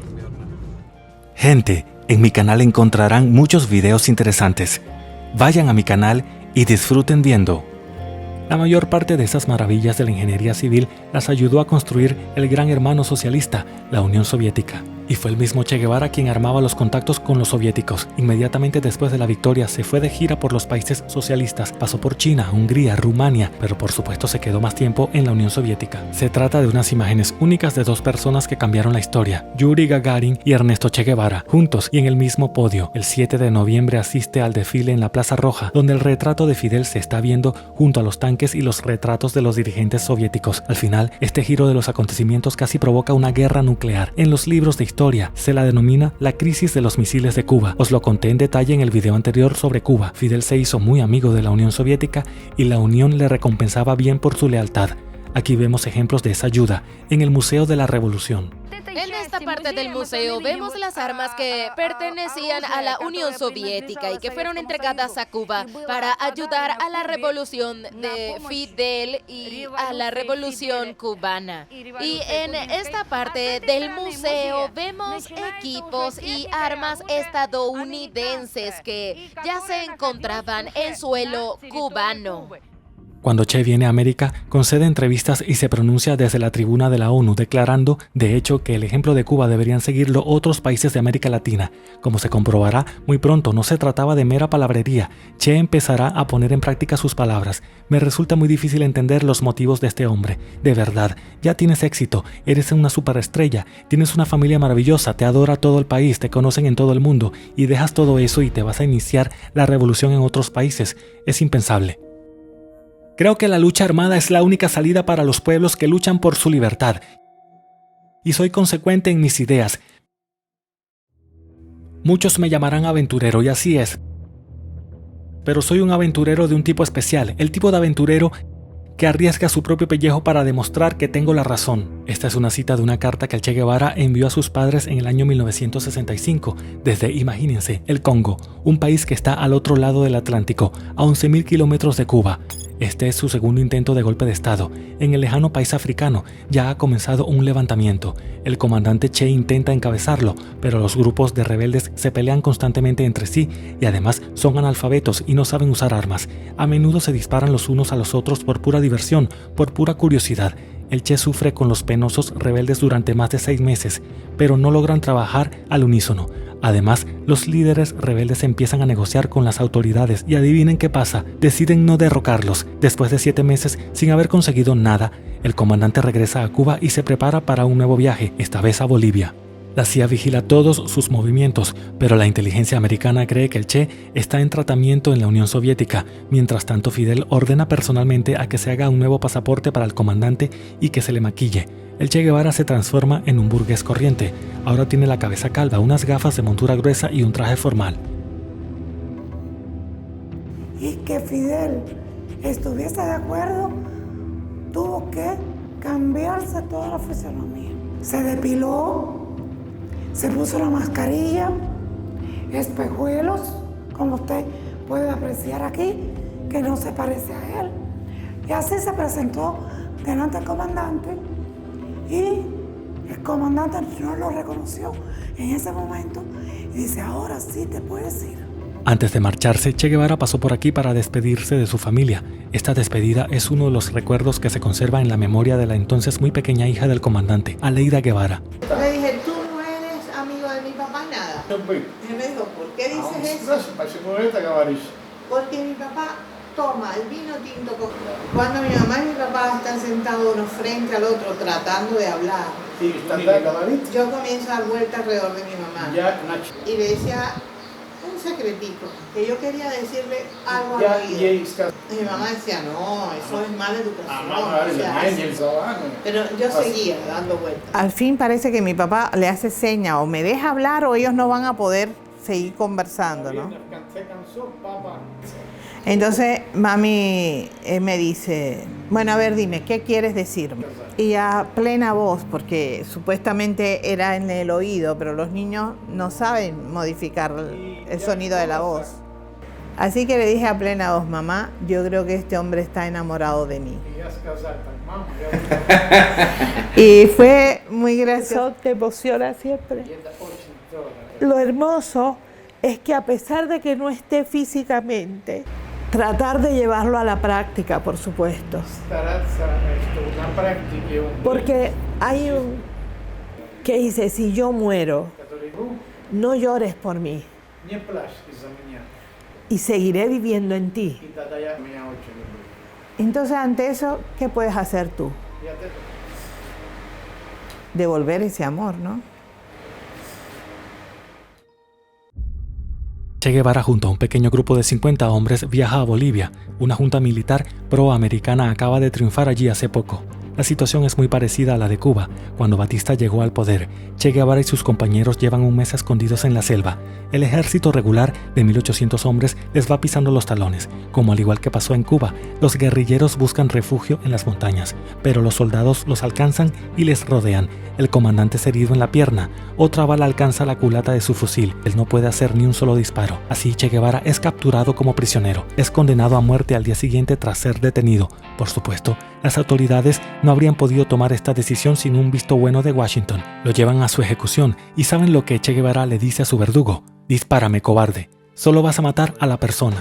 Gente, en mi canal encontrarán muchos videos interesantes. Vayan a mi canal y disfruten viendo. La mayor parte de esas maravillas de la ingeniería civil las ayudó a construir el gran hermano socialista, la Unión Soviética. Y fue el mismo Che Guevara quien armaba los contactos con los soviéticos. Inmediatamente después de la victoria se fue de gira por los países socialistas, pasó por China, Hungría, Rumania, pero por supuesto se quedó más tiempo en la Unión Soviética. Se trata de unas imágenes únicas de 2 personas que cambiaron la historia, Yuri Gagarin y Ernesto Che Guevara, juntos y en el mismo podio. El 7 de noviembre asiste al desfile en la Plaza Roja, donde el retrato de Fidel se está viendo junto a los tanques y los retratos de los dirigentes soviéticos. Al final, este giro de los acontecimientos casi provoca una guerra nuclear. En los libros de historia se la denomina la crisis de los misiles de Cuba. Os lo conté en detalle en el video anterior sobre Cuba. Fidel se hizo muy amigo de la Unión Soviética y la Unión le recompensaba bien por su lealtad. Aquí vemos ejemplos de esa ayuda en el Museo de la Revolución. En esta parte del museo vemos las armas que pertenecían a la Unión Soviética y que fueron entregadas a Cuba para ayudar a la revolución de Fidel y a la revolución cubana. Y en esta parte del museo vemos equipos y armas estadounidenses que ya se encontraban en suelo cubano. Cuando Che viene a América, concede entrevistas y se pronuncia desde la tribuna de la ONU, declarando, de hecho, que el ejemplo de Cuba deberían seguirlo otros países de América Latina. Como se comprobará, muy pronto no se trataba de mera palabrería. Che empezará a poner en práctica sus palabras. Me resulta muy difícil entender los motivos de este hombre. De verdad, ya tienes éxito, eres una superestrella, tienes una familia maravillosa, te adora todo el país, te conocen en todo el mundo, y dejas todo eso y te vas a iniciar la revolución en otros países. Es impensable. Creo que la lucha armada es la única salida para los pueblos que luchan por su libertad. Y soy consecuente en mis ideas. Muchos me llamarán aventurero, y así es. Pero soy un aventurero de un tipo especial, el tipo de aventurero que arriesga su propio pellejo para demostrar que tengo la razón. Esta es una cita de una carta que el Che Guevara envió a sus padres en el año 1965, desde, imagínense, el Congo, un país que está al otro lado del Atlántico, a 11.000 kilómetros de Cuba. Este es su segundo intento de golpe de estado. En el lejano país africano ya ha comenzado un levantamiento. El comandante Che intenta encabezarlo, pero los grupos de rebeldes se pelean constantemente entre sí y además son analfabetos y no saben usar armas. A menudo se disparan los unos a los otros por pura diversión, por pura curiosidad. El Che sufre con los penosos rebeldes durante más de 6 meses, pero no logran trabajar al unísono. Además, los líderes rebeldes empiezan a negociar con las autoridades y adivinen qué pasa, deciden no derrocarlos. Después de 7 meses, sin haber conseguido nada, el comandante regresa a Cuba y se prepara para un nuevo viaje, esta vez a Bolivia. La CIA vigila todos sus movimientos, pero la inteligencia americana cree que el Che está en tratamiento en la Unión Soviética. Mientras tanto, Fidel ordena personalmente a que se haga un nuevo pasaporte para el comandante y que se le maquille. El Che Guevara se transforma en un burgués corriente. Ahora tiene la cabeza calva, unas gafas de montura gruesa y un traje formal. Y que Fidel estuviese de acuerdo, tuvo que cambiarse toda la fisonomía. Se depiló, se puso la mascarilla, espejuelos, como usted puede apreciar aquí, que no se parece a él. Y así se presentó delante del comandante y el comandante no lo reconoció en ese momento y dice, ahora sí te puedes ir. Antes de marcharse, Che Guevara pasó por aquí para despedirse de su familia. Esta despedida es uno de los recuerdos que se conserva en la memoria de la entonces muy pequeña hija del comandante, Aleida Guevara. Le dije, tú no eres amigo de mi papá, nada. Y me dijo, ¿por qué dices eso? Porque mi papá toma el vino tinto. Cuando mi mamá y mi papá están sentados uno frente al otro tratando de hablar, yo comienzo a dar vueltas alrededor de mi mamá. Y le decía un secretito, que yo quería decirle algo al oído. Y mi mamá decía, no, eso es mala educación. Pero yo seguía dando vueltas. Al fin parece que mi papá le hace seña, o me deja hablar o ellos no van a poder seguir conversando, ¿no? Entonces mami me dice, bueno, a ver, dime, ¿qué quieres decirme? Y a plena voz, porque supuestamente era en el oído, pero los niños no saben modificar el sonido de la voz. Así que le dije a plena voz, mamá, yo creo que este hombre está enamorado de mí. Y fue muy gracioso. Te emociona siempre. Lo hermoso es que a pesar de que no esté físicamente, tratar de llevarlo a la práctica, por supuesto. Porque hay un que dice, si yo muero, no llores por mí. Y seguiré viviendo en ti. Entonces, ante eso, ¿qué puedes hacer tú? Devolver ese amor, ¿no? Che Guevara junto a un pequeño grupo de 50 hombres viaja a Bolivia. Una junta militar proamericana acaba de triunfar allí hace poco. La situación es muy parecida a la de Cuba. Cuando Batista llegó al poder, Che Guevara y sus compañeros llevan un mes escondidos en la selva. El ejército regular de 1.800 hombres les va pisando los talones. Como al igual que pasó en Cuba, los guerrilleros buscan refugio en las montañas, pero los soldados los alcanzan y les rodean. El comandante es herido en la pierna. Otra bala alcanza la culata de su fusil. Él no puede hacer ni un solo disparo. Así Che Guevara es capturado como prisionero. Es condenado a muerte al día siguiente tras ser detenido. Por supuesto, las autoridades no habrían podido tomar esta decisión sin un visto bueno de Washington. Lo llevan a su ejecución y ¿saben lo que Che Guevara le dice a su verdugo? Dispárame, cobarde. Solo vas a matar a la persona.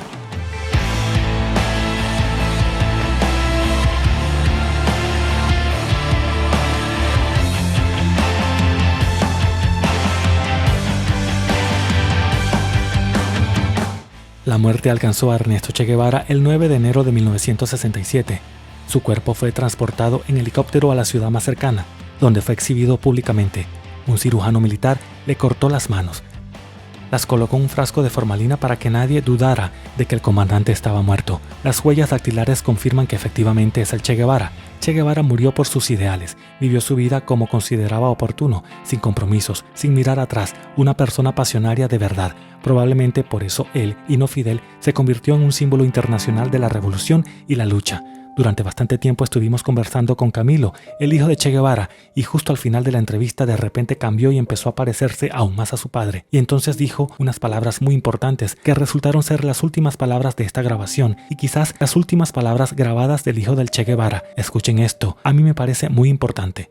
La muerte alcanzó a Ernesto Che Guevara el 9 de enero de 1967. Su cuerpo fue transportado en helicóptero a la ciudad más cercana, donde fue exhibido públicamente. Un cirujano militar le cortó las manos. Las colocó en un frasco de formalina para que nadie dudara de que el comandante estaba muerto. Las huellas dactilares confirman que efectivamente es el Che Guevara. Che Guevara murió por sus ideales, vivió su vida como consideraba oportuno, sin compromisos, sin mirar atrás, una persona pasionaria de verdad. Probablemente por eso él, y no Fidel, se convirtió en un símbolo internacional de la revolución y la lucha. Durante bastante tiempo estuvimos conversando con Camilo, el hijo de Che Guevara, y justo al final de la entrevista de repente cambió y empezó a parecerse aún más a su padre. Y entonces dijo unas palabras muy importantes que resultaron ser las últimas palabras de esta grabación y quizás las últimas palabras grabadas del hijo del Che Guevara. Escuchen esto, a mí me parece muy importante.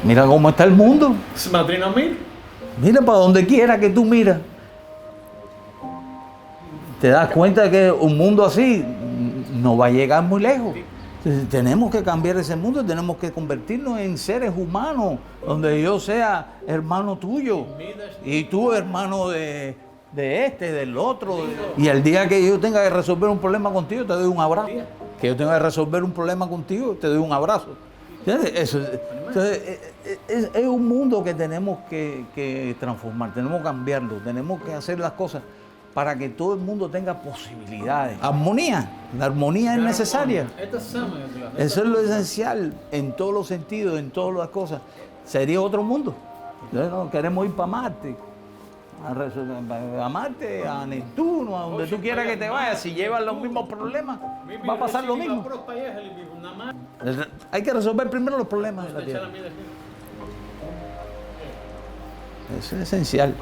Mira cómo está el mundo. Mira para donde quiera que tú miras. Te das cuenta que un mundo así no va a llegar muy lejos. Entonces, tenemos que cambiar ese mundo, tenemos que convertirnos en seres humanos, donde yo sea hermano tuyo y tú hermano de este, del otro. Y el día que yo tenga que resolver un problema contigo, te doy un abrazo. Que yo tenga que resolver un problema contigo, te doy un abrazo. Entonces, es un mundo que tenemos que transformar, tenemos que cambiarlo, tenemos que hacer las cosas para que todo el mundo tenga posibilidades. Armonía, la armonía es necesaria. Eso es lo esencial en todos los sentidos, en todas las cosas. Sería otro mundo. No queremos ir para Marte, a Marte, a Neptuno, a donde tú quieras que te vayas. Si llevas los mismos problemas, va a pasar lo mismo. Hay que resolver primero los problemas de la Tierra. Eso es esencial.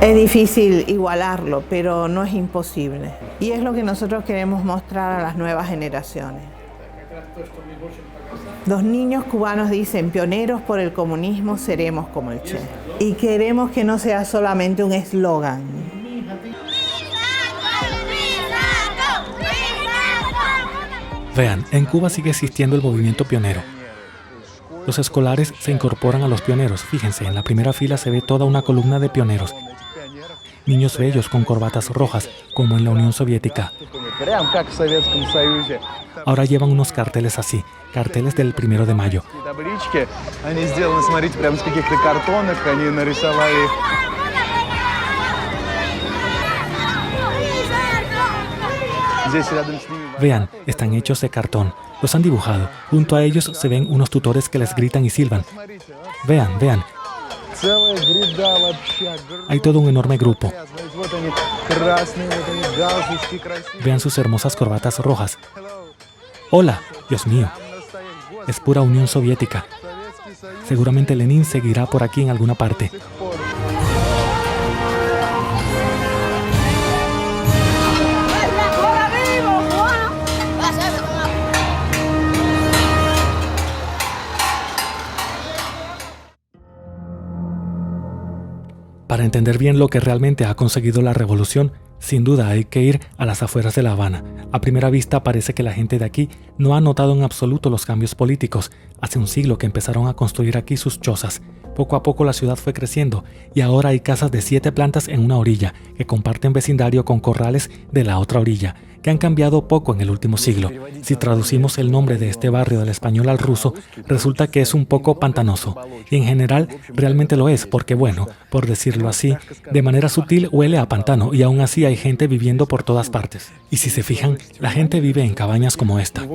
Es difícil igualarlo, pero no es imposible. Y es lo que nosotros queremos mostrar a las nuevas generaciones. Los niños cubanos dicen, pioneros por el comunismo seremos como el Che. Y queremos que no sea solamente un eslogan. Vean, en Cuba sigue existiendo el movimiento pionero. Los escolares se incorporan a los pioneros. Fíjense, en la primera fila se ve toda una columna de pioneros. Niños bellos con corbatas rojas, como en la Unión Soviética. Ahora llevan unos carteles así, carteles del 1 de mayo. Vean, están hechos de cartón. Los han dibujado. Junto a ellos se ven unos tutores que les gritan y silban. Vean, vean. Hay todo un enorme grupo. Vean sus hermosas corbatas rojas. ¡Hola! Dios mío. Es pura Unión Soviética. Seguramente Lenin seguirá por aquí en alguna parte. Para entender bien lo que realmente ha conseguido la revolución, sin duda hay que ir a las afueras de La Habana. A primera vista parece que la gente de aquí no ha notado en absoluto los cambios políticos. Hace un siglo que empezaron a construir aquí sus chozas. Poco a poco la ciudad fue creciendo y ahora hay casas de 7 plantas en una orilla que comparten vecindario con corrales de la otra orilla, que han cambiado poco en el último siglo. Si traducimos el nombre de este barrio del español al ruso, resulta que es un poco pantanoso. Y en general realmente lo es, porque bueno, por decirlo así, de manera sutil huele a pantano y aún así hay gente viviendo por todas partes. Y si se fijan, la gente vive en cabañas como esta.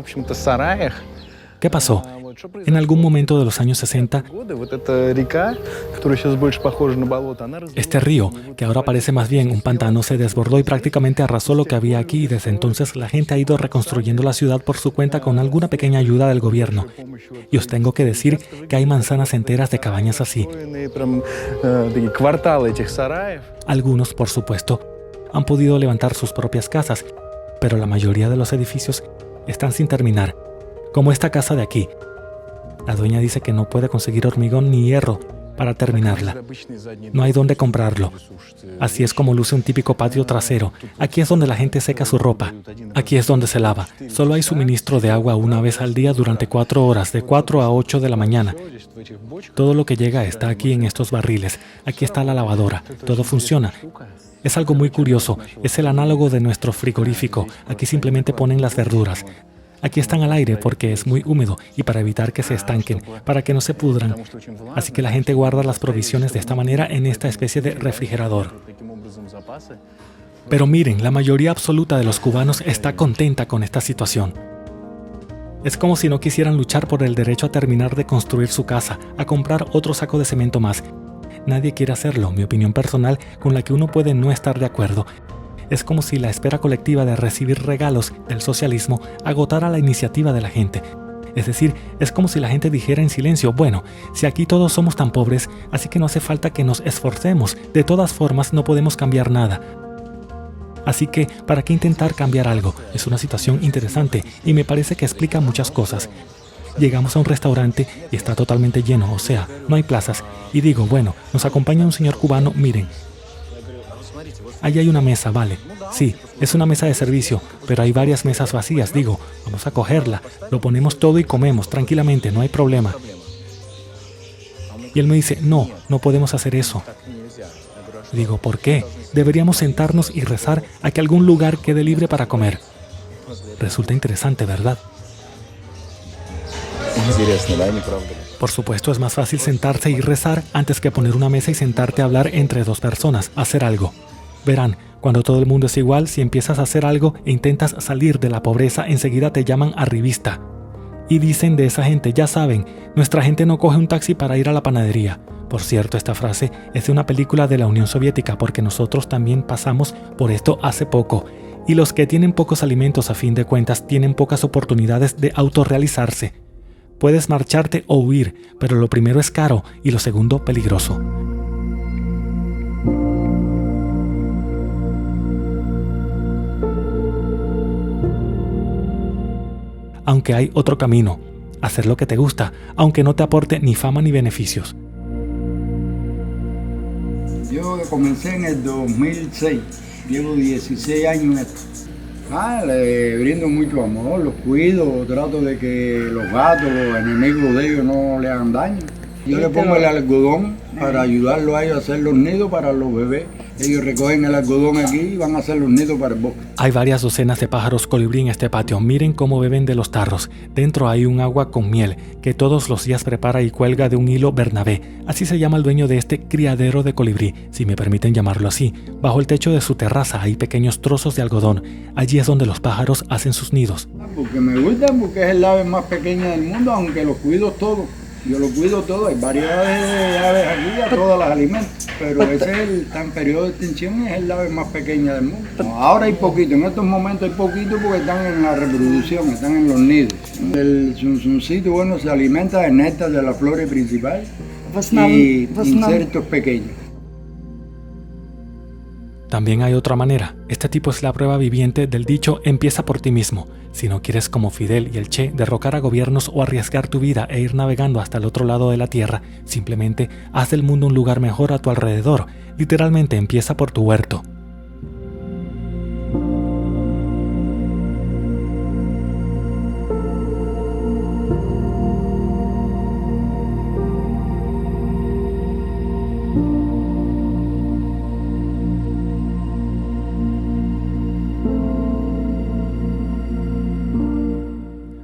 ¿Qué pasó? En algún momento de los años 60, este río, que ahora parece más bien un pantano, se desbordó y prácticamente arrasó lo que había aquí, y desde entonces la gente ha ido reconstruyendo la ciudad por su cuenta con alguna pequeña ayuda del gobierno. Y os tengo que decir que hay manzanas enteras de cabañas así. Algunos, por supuesto, han podido levantar sus propias casas, pero la mayoría de los edificios están sin terminar, como esta casa de aquí. La dueña dice que no puede conseguir hormigón ni hierro para terminarla. No hay dónde comprarlo. Así es como luce un típico patio trasero. Aquí es donde la gente seca su ropa. Aquí es donde se lava. Solo hay suministro de agua una vez al día durante 4 horas, de 4 a 8 de la mañana. Todo lo que llega está aquí en estos barriles. Aquí está la lavadora. Todo funciona. Es algo muy curioso. Es el análogo de nuestro frigorífico. Aquí simplemente ponen las verduras. Aquí están al aire porque es muy húmedo y para evitar que se estanquen, para que no se pudran. Así que la gente guarda las provisiones de esta manera en esta especie de refrigerador. Pero miren, la mayoría absoluta de los cubanos está contenta con esta situación. Es como si no quisieran luchar por el derecho a terminar de construir su casa, a comprar otro saco de cemento más. Nadie quiere hacerlo, mi opinión personal, con la que uno puede no estar de acuerdo. Es como si la espera colectiva de recibir regalos del socialismo agotara la iniciativa de la gente. Es decir, es como si la gente dijera en silencio, bueno, si aquí todos somos tan pobres, así que no hace falta que nos esforcemos, de todas formas no podemos cambiar nada. Así que, ¿para qué intentar cambiar algo? Es una situación interesante y me parece que explica muchas cosas. Llegamos a un restaurante y está totalmente lleno, o sea, no hay plazas. Y digo, bueno, nos acompaña un señor cubano, miren. Allí hay una mesa, vale. Sí, es una mesa de servicio, pero hay varias mesas vacías. Digo, vamos a cogerla, lo ponemos todo y comemos tranquilamente, no hay problema. Y él me dice, no podemos hacer eso. Digo, ¿por qué? Deberíamos sentarnos y rezar a que algún lugar quede libre para comer. Resulta interesante, ¿verdad? Por supuesto, es más fácil sentarse y rezar antes que poner una mesa y sentarte a hablar entre 2 personas, hacer algo. Verán, cuando todo el mundo es igual, si empiezas a hacer algo e intentas salir de la pobreza, enseguida te llaman arribista. Y dicen de esa gente, ya saben, nuestra gente no coge un taxi para ir a la panadería. Por cierto, esta frase es de una película de la Unión Soviética, porque nosotros también pasamos por esto hace poco. Y los que tienen pocos alimentos, a fin de cuentas, tienen pocas oportunidades de autorrealizarse. Puedes marcharte o huir, pero lo primero es caro y lo segundo peligroso. Aunque hay otro camino, hacer lo que te gusta, aunque no te aporte ni fama ni beneficios. Yo comencé en el 2006, llevo 16 años en esto. Le brindo mucho amor, los cuido, trato de que los gatos, los enemigos de ellos no le hagan daño. Yo le pongo el algodón para ayudarlos a ellos a hacer los nidos para los bebés. Ellos recogen el algodón aquí y van a hacer los nidos para el bosque. Hay varias docenas de pájaros colibrí en este patio. Miren cómo beben de los tarros. Dentro hay un agua con miel que todos los días prepara y cuelga de un hilo Bernabé. Así se llama el dueño de este criadero de colibrí, si me permiten llamarlo así. Bajo el techo de su terraza hay pequeños trozos de algodón. Allí es donde los pájaros hacen sus nidos. Porque me gusta, porque es el ave más pequeña del mundo, aunque los cuido todos. Yo lo cuido todo, hay variedades de aves aquí, a todas las alimento, pero ese es está en periodo de extinción, es el ave más pequeña del mundo. Ahora hay poquito, en estos momentos hay poquito porque están en la reproducción, están en los nidos. El zunzuncito, bueno, se alimenta de néctar de la flora principal y insectos pequeños. También hay otra manera. Este tipo es la prueba viviente del dicho empieza por ti mismo. Si no quieres como Fidel y el Che derrocar a gobiernos o arriesgar tu vida e ir navegando hasta el otro lado de la tierra, simplemente haz del mundo un lugar mejor a tu alrededor. Literalmente empieza por tu huerto.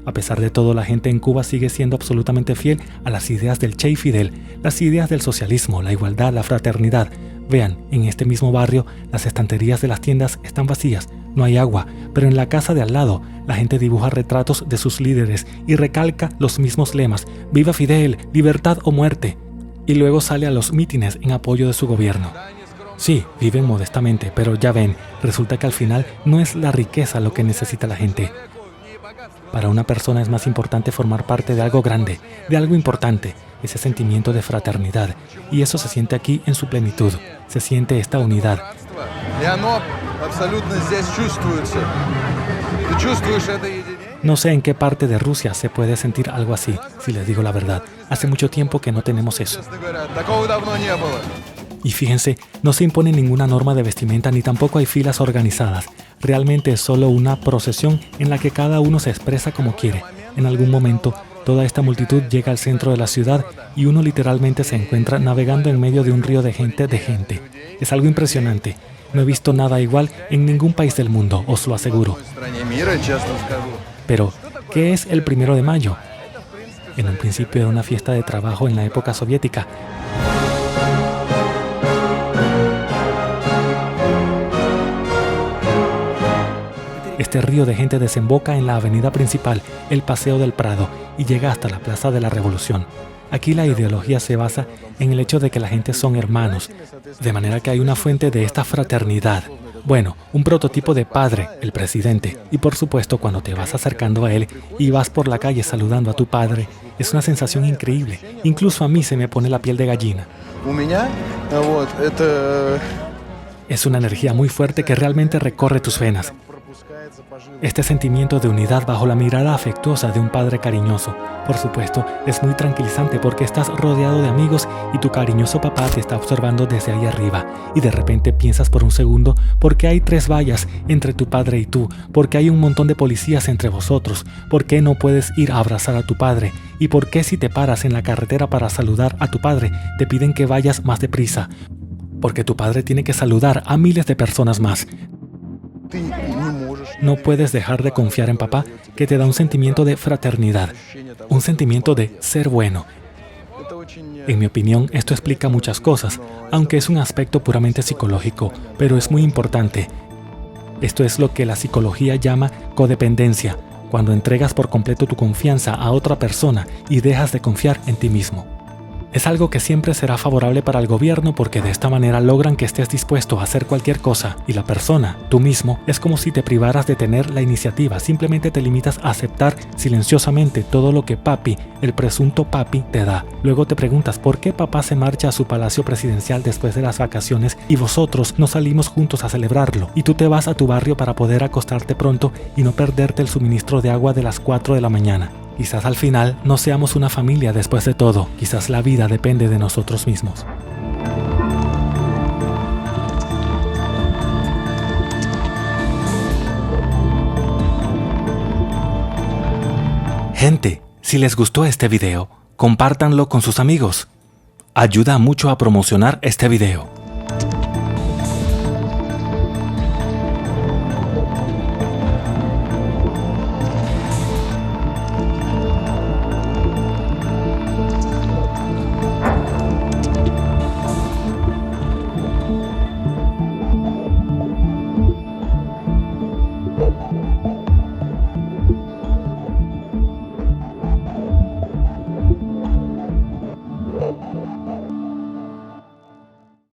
A pesar de todo, la gente en Cuba sigue siendo absolutamente fiel a las ideas del Che y Fidel, las ideas del socialismo, la igualdad, la fraternidad. Vean, en este mismo barrio, las estanterías de las tiendas están vacías, no hay agua, pero en la casa de al lado, la gente dibuja retratos de sus líderes y recalca los mismos lemas: ¡Viva Fidel! ¡Libertad o muerte! Y luego sale a los mítines en apoyo de su gobierno. Sí, viven modestamente, pero ya ven, resulta que al final no es la riqueza lo que necesita la gente. Para una persona es más importante formar parte de algo grande, de algo importante, ese sentimiento de fraternidad. Y eso se siente aquí en su plenitud, se siente esta unidad. No sé en qué parte de Rusia se puede sentir algo así, si les digo la verdad. Hace mucho tiempo que no tenemos eso. Y fíjense, no se impone ninguna norma de vestimenta ni tampoco hay filas organizadas. Realmente es solo una procesión en la que cada uno se expresa como quiere. En algún momento, toda esta multitud llega al centro de la ciudad y uno literalmente se encuentra navegando en medio de un río de gente. Es algo impresionante. No he visto nada igual en ningún país del mundo, os lo aseguro. Pero, ¿qué es el 1 de mayo? En un principio era una fiesta de trabajo en la época soviética. Este río de gente desemboca en la avenida principal, el Paseo del Prado, y llega hasta la Plaza de la Revolución. Aquí la ideología se basa en el hecho de que la gente son hermanos, de manera que hay una fuente de esta fraternidad. Bueno, un prototipo de padre, el presidente, y por supuesto cuando te vas acercando a él y vas por la calle saludando a tu padre, es una sensación increíble. Incluso a mí se me pone la piel de gallina. Es una energía muy fuerte que realmente recorre tus venas. Este sentimiento de unidad bajo la mirada afectuosa de un padre cariñoso, por supuesto, es muy tranquilizante porque estás rodeado de amigos y tu cariñoso papá te está observando desde ahí arriba y de repente piensas por un segundo por qué hay 3 vallas entre tu padre y tú, por qué hay un montón de policías entre vosotros, por qué no puedes ir a abrazar a tu padre y por qué si te paras en la carretera para saludar a tu padre te piden que vayas más deprisa, porque tu padre tiene que saludar a miles de personas más. No puedes dejar de confiar en papá, que te da un sentimiento de fraternidad, un sentimiento de ser bueno. En mi opinión, esto explica muchas cosas, aunque es un aspecto puramente psicológico, pero es muy importante. Esto es lo que la psicología llama codependencia, cuando entregas por completo tu confianza a otra persona y dejas de confiar en ti mismo. Es algo que siempre será favorable para el gobierno porque de esta manera logran que estés dispuesto a hacer cualquier cosa y la persona, tú mismo, es como si te privaras de tener la iniciativa, simplemente te limitas a aceptar silenciosamente todo lo que papi, el presunto papi, te da. Luego te preguntas por qué papá se marcha a su palacio presidencial después de las vacaciones y vosotros no salimos juntos a celebrarlo y tú te vas a tu barrio para poder acostarte pronto y no perderte el suministro de agua de las 4 de la mañana. Quizás al final no seamos una familia después de todo, quizás la vida depende de nosotros mismos. Gente, si les gustó este video, compártanlo con sus amigos. Ayuda mucho a promocionar este video.